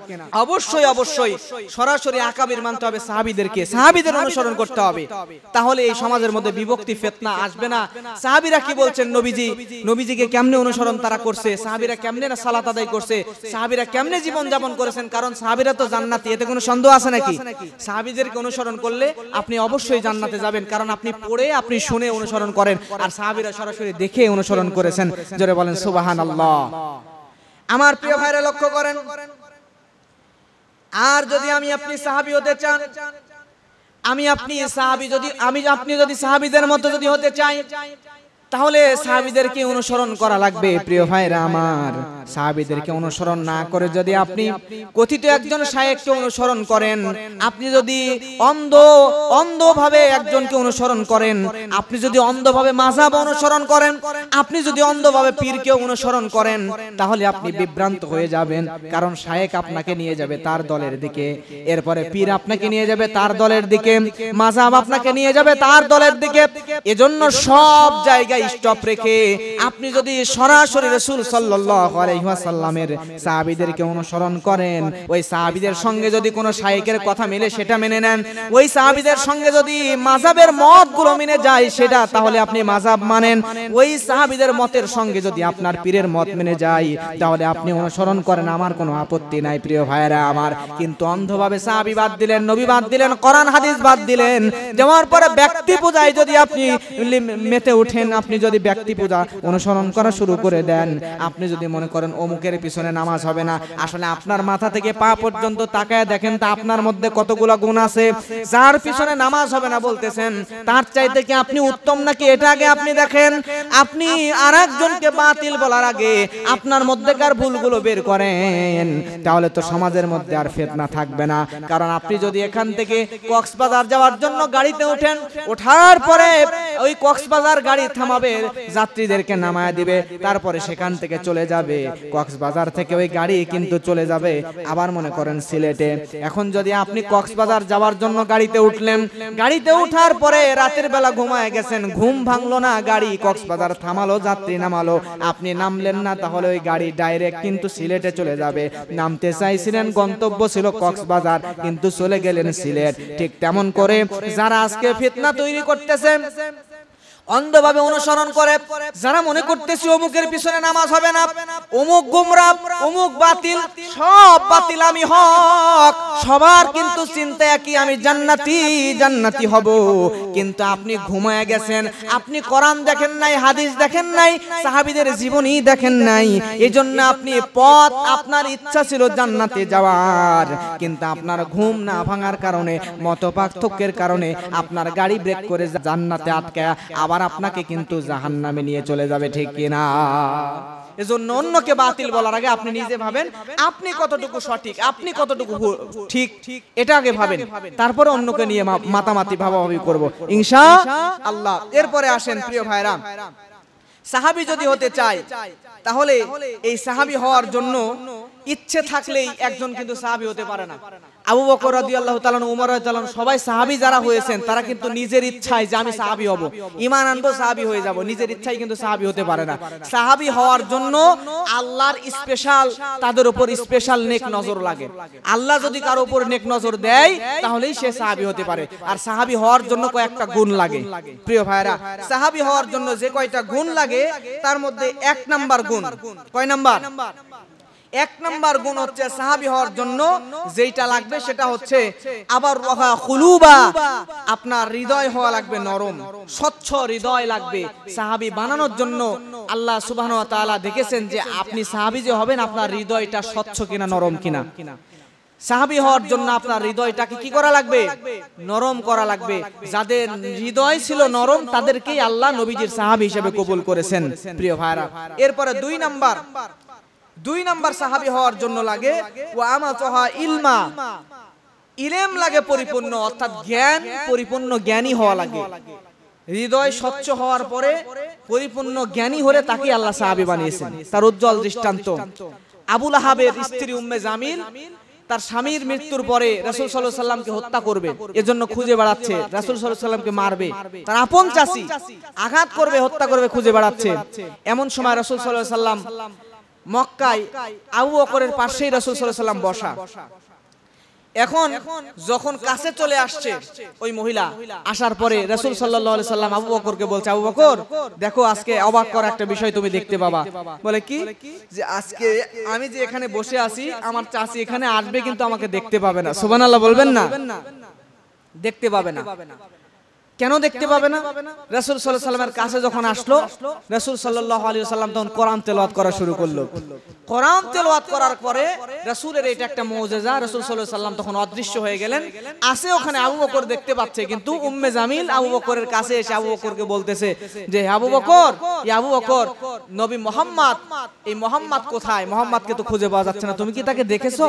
Speaker 1: অবশ্যই অবশ্যই সরাসরি আকাবির মানতে হবে, সাহাবীদেরকে, সাহাবীদের অনুসরণ করতে হবে, তাহলে এই সমাজের মধ্যে বিভক্তি ফিতনা আসবে না। সাহাবীরা কি বলছেন, নবীজিকে কেমনে অনুসরণ তারা করছে, সাহাবীরা কেমনে সালাত আদায় করছে, সাহাবীরা কেমনে জীবন যাপন করেছেন, কারণ সাহাবীরা তো জান্নাতি, এতে কোনো সন্দেহ আছে নাকি? সাহাবীদেরকে অনুসরণ করলে আপনি অবশ্যই জান্নাতে যাবেন, কারণ আপনি পড়ে, আপনি শুনে অনুসরণ করেন, আর সাহাবীরা সরাসরি দেখে অনুসরণ করেছেন। জোরে বলেন সুবহানাল্লাহ। আমার প্রিয় ভাইরা লক্ষ্য করেন, আর যদি আমি আপনি সাহাবী হতে চান, আপনি যদি সাহাবীদের মতো যদি হতে চাই, তাহলে সাহাবীদেরকে অনুসরণ করা লাগবে। প্রিয় ভাইরা আমার, সাহাবীদেরকে অনুসরণ না করে যদি আপনি কথিত একজন শায়েখকে অনুসরণ করেন, আপনি যদি অন্ধভাবে একজনকে অনুসরণ করেন, আপনি যদি অন্ধভাবে মাযহাব অনুসরণ করেন, আপনি যদি অন্ধভাবে পীরকে অনুসরণ করেন, তাহলে আপনি বিভ্রান্ত হয়ে যাবেন। কারণ শায়েখ আপনাকে নিয়ে যাবে তার দলের দিকে, এরপরে পীর আপনাকে নিয়ে যাবে তার দলের দিকে, মাযহাব আপনাকে নিয়ে যাবে তার দলের দিকে। এজন্য সব জায়গায় স্টপ রেখে আপনি যদি সরাসরি রাসূল সাল্লাল্লাহু আলাইহি ওয়াসাল্লামের সাহাবীদেরকে অনুসরণ করেন, ওই সাহাবীদের সঙ্গে যদি কোনো শায়েখের কথা মিলে সেটা মেনে নেন, ওই সাহাবীদের সঙ্গে যদি মাযহাবের মতগুলো মিলে যায় সেটা, তাহলে আপনি মাযহাব মানেন। ওই সাহাবীদের মতের সঙ্গে যদি আপনার পীরের মত মেনে যায়, তাহলে আপনি অনুসরণ করেন, আমার কোনো আপত্তি নাই। প্রিয় ভাইরা আমার, কিন্তু অন্ধভাবে সাহাবী বাদ দিলেন, নবী বাদ দিলেন, কোরআন হাদিস বাদ দিলেন, দেওয়ার পরে ব্যক্তি পূজায় যদি আপনি মেতে ওঠেন, আপনি যদি ব্যক্তি পূজা অনুসরণ করা শুরু করে দেন, আপনি যদি মনে করেন অমুকের পিছনে নামাজ হবে না, আসলে আপনার মাথা থেকে পা পর্যন্ত তাকায় দেখেন তা আপনার মধ্যে কতগুলো গুণ আছে। যার পিছনে নামাজ হবে না বলতেছেন, তার চাইতে কি আপনি উত্তম নাকি? এটা আগে আপনি দেখেন। আপনি আরেকজনকে বাতিল বলার আগে আপনার মধ্যেকার ভুলগুলো বের করেন, তাহলে তো সমাজের মধ্যে আর ফিতনা থাকবে না। কারণ আপনি যদি এখান থেকে কক্সবাজার যাওয়ার জন্য গাড়িতে ওঠেন, ওঠার পরে ওই কক্সবাজার গাড়ি থামাবে, যাত্রীদেরকে নামায় দিবে, তারপরে সেখান থেকে চলে যাবে। কক্সবাজার থেকে ওই গাড়ি কিন্তু চলে যাবে আবার মনে করেন সিলেটে। এখন যদি আপনি কক্সবাজার যাওয়ার জন্য গাড়িতে উঠলেন, গাড়িতে ওঠার পরে রাতের বেলা ঘুমায় গেছেন, ঘুম ভাঙলো না, গাড়ি কক্সবাজার থামালো, যাত্রী নামালো, আপনি নামলেন না, তাহলে ওই গাড়ি ডাইরেক্ট কিন্তু সিলেটে চলে যাবে। নামতে চাইছিলেন, গন্তব্য ছিল কক্সবাজার, কিন্তু চলে গেলেন সিলেট। ঠিক তেমন করে যারা আজকে ফিতনা তৈরি করতেছে, অন্ধভাবে অনুসরণ করে, যারা মনে করতেছে অমুকের পিছনে নামাজ হবে না, অমুক গুমরাহ, অমুক বাতিল, সব বাতিল, আমি হক, সবার কিন্তু চিন্তা একই, আমি জান্নাতি জান্নাতি হব। কিন্তু আপনি ঘুমায় গেছেন, আপনি কোরআন দেখেন নাই, হাদিস দেখেন নাই, সাহাবীদের জীবনী দেখেন নাই। এজন্য আপনি পথ, আপনার ইচ্ছা ছিল জান্নাতে যাওয়ার, কিন্তু আপনার ঘুম না ভাঙার কারণে, মতপার্থক্যের কারণে আপনার গাড়ি ব্রেক করে জান্নাতে আটকায় আবার আপনাকে কিন্তু জাহান্নামে নিয়ে চলে যাবে। ঠিক কিনা? এজন্য অন্যকে বাতিল বলার আগে আপনি নিজে ভাবেন, আপনি কতটুকু সঠিক, আপনি কতটুকু ঠিক, এটা আগে ভাবেন, তারপরে অন্যকে নিয়ে মাতামাতি ভাবাভাবি করব ইনশাআল্লাহ। এরপরে আসেন প্রিয় ভাইরা, সাহাবী যদি হতে চায়, তাহলে এই সাহাবী হওয়ার জন্য ইচ্ছে থাকলেই একজন কিন্তু সাহাবী হতে পারে না। আবু বকর রাদিয়াল্লাহু তাআলা, উমর রাদিয়াল্লাহু তাআলা, সবাই সাহাবী যারা হয়েছেন, তারা কিন্তু নিজের ইচ্ছায় যে আমি সাহাবী হব, ঈমান আনবো, সাহাবী হয়ে যাব, নিজের ইচ্ছায় কিন্তু সাহাবী হতে পারে না। সাহাবী হওয়ার জন্য আল্লাহর স্পেশাল, তাদের উপর স্পেশাল নেক নজর লাগে। আল্লাহ যদি কারো উপর নেক নজর দেয়, তাহলেই সে সাহাবী হতে পারে। আর সাহাবী হওয়ার জন্য কয়েকটা গুণ লাগে। প্রিয় ভাইরা, সাহাবী হওয়ার জন্য যে কয়টা গুণ লাগে, তার মধ্যে এক নাম্বার গুণ, কয় নাম্বার? এক নাম্বার গুণ হচ্ছে সাহাবী হওয়ার জন্য যেটা লাগবে সেটা হচ্ছে আবার কুলুবা, আপনার হৃদয় হওয়া লাগবে নরম, স্বচ্ছ হৃদয় লাগবে। সাহাবী বানানোর জন্য আল্লাহ সুবহানাহু ওয়া তাআলা দেখেছেন যে আপনি সাহাবী যে হবেন, আপনার হৃদয়টা স্বচ্ছ কিনা, নরম কিনা। সাহাবী হওয়ার জন্য আপনার হৃদয়টাকে কি করা লাগবে? নরম করা লাগবে। যাদের হৃদয় ছিল নরম, তাদেরকেই আল্লাহ নবীজির সাহাবী হিসেবে কবুল করেছেন। প্রিয় ভাইরা, এরপরে দুই নাম্বার সাহাবী হওয়ার জন্য লাগে ওয়া আমাতাহা ইলমা, ইলম লাগে পরিপূর্ণ, অর্থাৎ জ্ঞান পরিপূর্ণ জ্ঞানী হওয়া লাগে। হৃদয় স্বচ্ছ হওয়ার পরে পরিপূর্ণ জ্ঞানী হলে তাকে আল্লাহ সাহাবী বানিয়েছেন। তার উজ্জ্বল দৃষ্টান্ত আবু লাহাবের স্ত্রী উম্মে জামিল, তার স্বামীর মৃত্যুর পরে রাসূল সাল্লাল্লাহু আলাইহি সাল্লামকে হত্যা করবে, এজন্য খুঁজে বেড়াচ্ছে, রাসূল সাল্লাল্লাহু আলাইহি সাল্লামকে মারবে, তার আপন চাচী আঘাত করবে, হত্যা করবে, খুঁজে বেড়াচ্ছে। এমন সময় রাসূল সাল্লাল্লাহু আলাইহি সাল্লাম মক্কায় আবু বকরের পাশেই রাসূল সাল্লাল্লাহু আলাইহি সাল্লাম বসা। এখন যখন কাছে চলে আসছে ওই মহিলা, আসার পরে রাসূল সাল্লাল্লাহু আলাইহি সাল্লাম আবু বকরকে বলছে, আবু বকর দেখো, আজকে অবাক করা একটা বিষয় তুমি দেখতে পাবা। বলে কি? যে আজকে আমি যে এখানে বসে আছি, আমার চাচী এখানে আসবে, কিন্তু আমাকে দেখতে পাবে না। সুবহানাল্লাহ বলবেন না? দেখতে পাবে না। কেন দেখতে পাবে না? রাসূল সাল্লাল্লাহু আলাইহি ওয়াসাল্লামের কাছে যখন আসলো, রাসূল সাল্লাল্লাহু আলাইহি ওয়াসাল্লাম তখন কোরআন তেলাওয়াত করা শুরু করলো। কোরআন তেলাওয়াত করার পরে রাসূলের এটা একটা মুজিজা, রাসূল সাল্লাল্লাহু আলাইহি ওয়াসাল্লাম তখন অদৃশ্য হয়ে গেলেন। আসে ওখানে আবু বকর দেখতে পাচ্ছে, কিন্তু উম্মে জামিল আবু বকরের কাছে এসে আবু বকরকে বলতেছে যে আবু বকর, ইয়া আবু বকর, নবী মুহাম্মদ, এই মুহাম্মদ কোথায়? মুহাম্মদকে তো খুঁজে পাওয়া যাচ্ছে না, তুমি কি তাকে দেখেছো?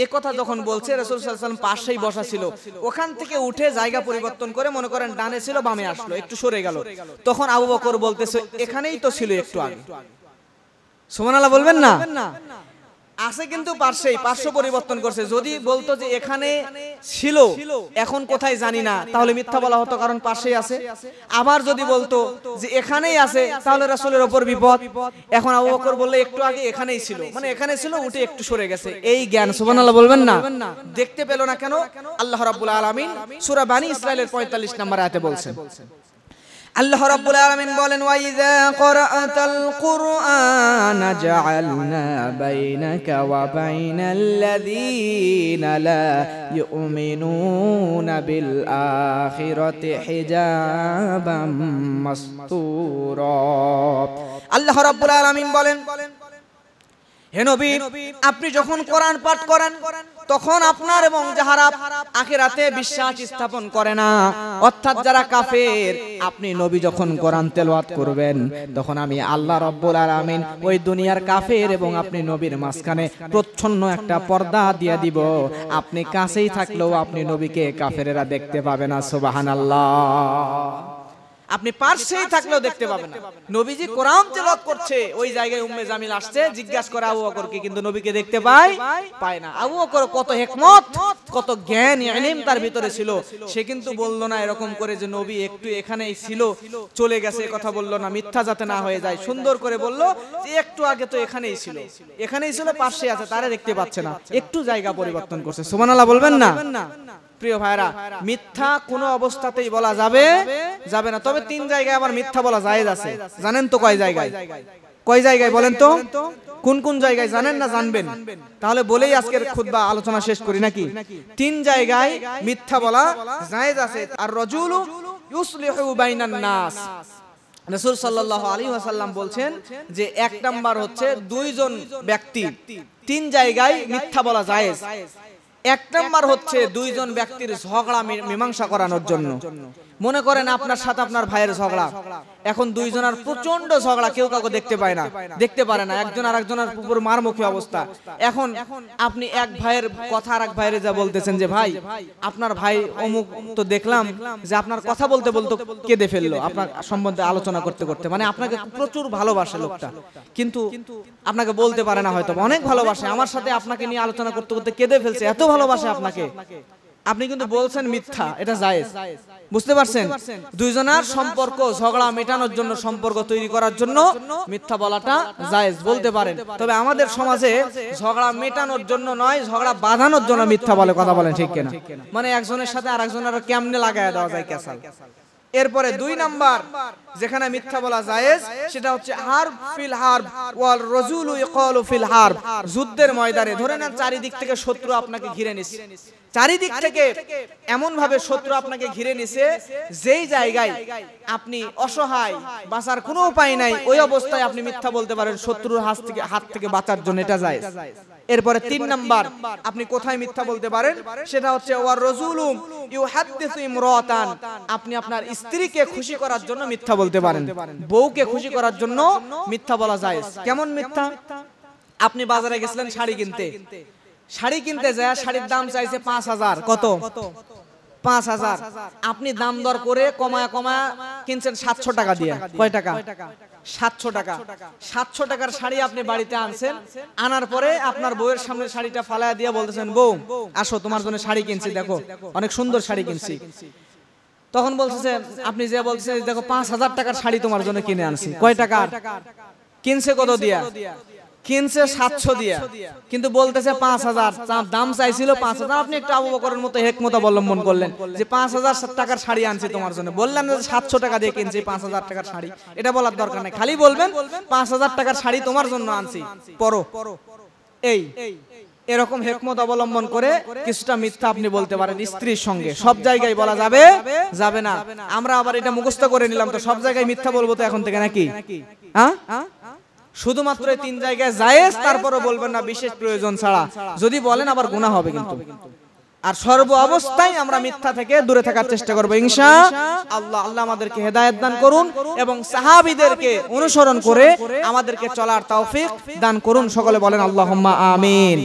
Speaker 1: এই কথা যখন বলছে, রাসূল সাল্লাল্লাহু আলাইহি ওয়াসাল্লাম পাশেই বসা ছিল, ওখান থেকে উঠে জায়গা পরিবর্তন করে, মনে করেন ডানে ছিল বামে আসলো, একটু সরে গেল। তখন আবু বকর বলতেছে এখানেই তো ছিল একটু আগে। সুবহানাল্লাহ বলবেন না? আছে কিন্তু পার্শ্ব পরিবর্তন করছে। যদি বলতো যে এখানে ছিল এখন কোথায় জানি না, তাহলে মিথ্যা বলা হতো, কারণ পাশেই আছে। আবার যদি বলতো যে এখানেই আছে, তাহলে রাসূলের উপর বিপদ। এখন আবু বকর বললে একটু আগে এখানেই ছিল, মানে এখানে ছিল, উঠে একটু সরে গেছে, এই জ্ঞান। সুবহানাল্লাহ বলবেন না? দেখতে পেল না কেন? আল্লাহ রাব্বুল আলামিন সূরা বানী ইসরাঈলের 45 নম্বর আয়াতে বলছেন, আল্লাহ রাব্বুল আলামিন বলেন, ওয়া ইযা ক্বরাআতাল কুরআনা জাআলনা বাইনাকা ওয়া বাইনাল্লাযীনা লা ইউমিনুনা বিল আখিরাতি হিজাবাম মাসতুরা। আল্লাহ রাব্বুল আলামিন বলেন, হে নবী, আপনি যখন কোরআন পাঠ করেন তখন আপনার এবং যারা আখিরাতে বিশ্বাস স্থাপন করে না, অর্থাৎ যারা কাফের, আপনি নবী যখন কোরআন তেলাওয়াত করবেন তখন আমি আল্লাহ রাব্বুল আলামিন ওই দুনিয়ার কাফের এবং আপনি নবীর মাঝখানে প্রচ্ছন্ন একটা পর্দা দিয়ে দিব। আপনি কাছেই থাকলেও আপনি নবীকে কাফেরেরা দেখতে পাবে না। সুবহানাল্লাহ। আপনি পাশেই থাকলেও দেখতে পাবেন না। নবীজি কোরআন তেলাওয়াত করছে, ওই জায়গায় উম্মে জামিল আসছে, জিজ্ঞাসা করে আবু বকরকে, কিন্তু নবীকে দেখতে পায় না। আবু বকর কত হিকমত, কত জ্ঞান ইলম তার ভিতরে ছিল, সে কিন্তু বলল না এরকম করে যে নবী একটু এখানেই ছিল চলে গেছে, কথা বলল না, মিথ্যা যাতে না হয়ে যায়। সুন্দর করে বলল যে একটু আগে তো এখানেই ছিল, পাশে আছে, তারে দেখতে পাচ্ছে না, একটু জায়গা পরিবর্তন করছে। সুবহানাল্লাহ বলবেন না? প্রিয় ভাইরা, মিথ্যা কোনো অবস্থাতেই বলা যাবে না। তবে 3 জায়গায় আবার মিথ্যা বলা জায়েজ আছে। জানেন তো কয় জায়গায় বলেন তো? কোন কোন জায়গায় জানেন না জানবেন? তাহলে বলেই আজকের খুতবা আলোচনা শেষ করি নাকি? 3 জায়গায় মিথ্যা বলা জায়েজ আছে। আর রাজুলু ইউসলিহু বাইনান নাস, রাসূল সাল্লাল্লাহু আলাইহি ওয়াসাল্লাম বলছেন যে 1 নাম্বার হচ্ছে 2 জন ব্যক্তি 3 জায়গায় মিথ্যা বলা জায়েজ। 1 নাম্বার হচ্ছে 2 জন ব্যক্তির ঝগড়া মীমাংসা করানোর জন্য। মনে করেন আপনার সাথে আপনার ভাইয়ের ঝগড়া, এখন 2 জনের প্রচন্ড ঝগড়া, কেউ কাউকে দেখতে পারে না, একজন আরেকজনের উপর মারমুখী অবস্থা। এখন আপনি এক ভাইয়ের কথা আরেক ভাইয়ের যা বলতেছেন যে ভাই, আপনার ভাই অমুক তো দেখলাম যে আপনার কথা বলতে কেঁদে ফেললো আপনার সম্বন্ধে আলোচনা করতে, মানে আপনাকে প্রচুর ভালোবাসে লোকটা, কিন্তু আপনাকে বলতে পারে না, হয়তো অনেক ভালোবাসে, আমার সাথে আপনাকে নিয়ে আলোচনা করতে কেঁদে ফেলছে, এত ভালোবাসে আপনাকে, আপনি কিন্তু বলছেন মিথ্যা, এটা জায়েজ। বুঝতে পারছেন? 2 জনের সম্পর্ক ঝগড়া মেটানোর জন্য, সম্পর্ক তৈরি করার জন্য মিথ্যা বলাটা জায়েজ, বলতে পারেন। তবে আমাদের সমাজে ঝগড়া মেটানোর জন্য নয়, ঝগড়া বাঁধানোর জন্য মিথ্যা বলে, কথা বলেন ঠিক কিনা? মানে একজনের সাথে আরেকজনের কেমনে লাগায় দেওয়া যায় কেসাল। এরপরে 2 নাম্বার যেখানে মিথ্যা বলা জায়েজ, সেটা হচ্ছে হারব ফিল হারব ওয়াল রাজুলু ইয়াকালু ফিল হারব। যুদ্ধের ময়দানে ধরে নেন চারিদিক থেকে শত্রু আপনাকে ঘিরে নিছে, চারিদিক থেকে এমন ভাবে শত্রু আপনাকে ঘিরে নিছে, যেই জায়গায় আপনি অসহায়, বাঁচার কোনো উপায় নাই, ওই অবস্থায় আপনি মিথ্যা বলতে পারেন শত্রুর হাত থেকে বাঁচার জন্য, এটা জায়েজ। এরপরে 3 নাম্বার আপনি কোথায় মিথ্যা বলতে পারেন, সেটা হচ্ছে ওয়ার রাজুলু ইউহাদ্দিসু ইমরাতান। আপনি আপনার স্ত্রীকে খুশি করার জন্য মিথ্যা বলতে পারেন, বউকে খুশি করার জন্য মিথ্যা বলা জায়েজ। কেমন মিথ্যা? আপনি বাজারে গেছিলেন শাড়ি কিনতে যায়, শাড়ির দাম চাইছে 5000। কত? 5000। আপনি দাম দর করে কমায়া কিনছেন 700 টাকা দিয়ে। কয় টাকা? 700 টাকা। 700 টাকার শাড়ি আপনি বাড়িতে আনছেন, আনার পরে আপনার বউয়ের সামনে শাড়িটা ফালায়া দিয়ে বলতেছেন, বউ আসো তোমার জন্য শাড়ি কিনছি, দেখো অনেক সুন্দর শাড়ি কিনছি। তখন বলতেছে, আপনি যে বলতেছেন দেখো 5000 টাকার শাড়ি তোমার জন্য কিনে আনছি। কয় টাকা কিনছে? কত দিয়া কিনছে? 700 দিয়া, কিন্তু বলতেছে 5000, দাম চাইছিল 5000। আপনি একটু আবু বকরের মতো হিকমত অবলম্বন করলেন যে 5000 টাকার শাড়ি আনছি তোমার জন্য, বললেন না 700 টাকা দিয়ে কিনছি 5000 টাকার শাড়ি, এটা বলার দরকার নেই, খালি বলবেন 5000 টাকার শাড়ি তোমার জন্য আনছি, পরো। এরকম হিকমত অবলম্বন করে কিছুটা মিথ্যা আপনি বলতে পারেন স্ত্রীর সঙ্গে। সব জায়গায় বলা যাবে যাবে না। আমরা আবার এটা মুখস্থ করে নিলাম তো সব জায়গায় মিথ্যা বলবো তো এখন থেকে নাকি? হ্যাঁ, শুধুমাত্র 3 জায়গায় জায়েজ, তারপরও বলবেন না বিশেষ প্রয়োজন ছাড়া। যদি বলেন আবার গুনাহ হবে কিন্তু। আর সর্ব অবস্থায় আমরা মিথ্যা থেকে দূরে থাকার চেষ্টা করব ইনশাআল্লাহ। আল্লাহ আমাদেরকে হেদায়েত দান করুন এবং সাহাবীদেরকে অনুসরণ করে আমাদেরকে চলার তৌফিক দান করুন। সকলে বলেন আল্লাহুম্মা আমিন।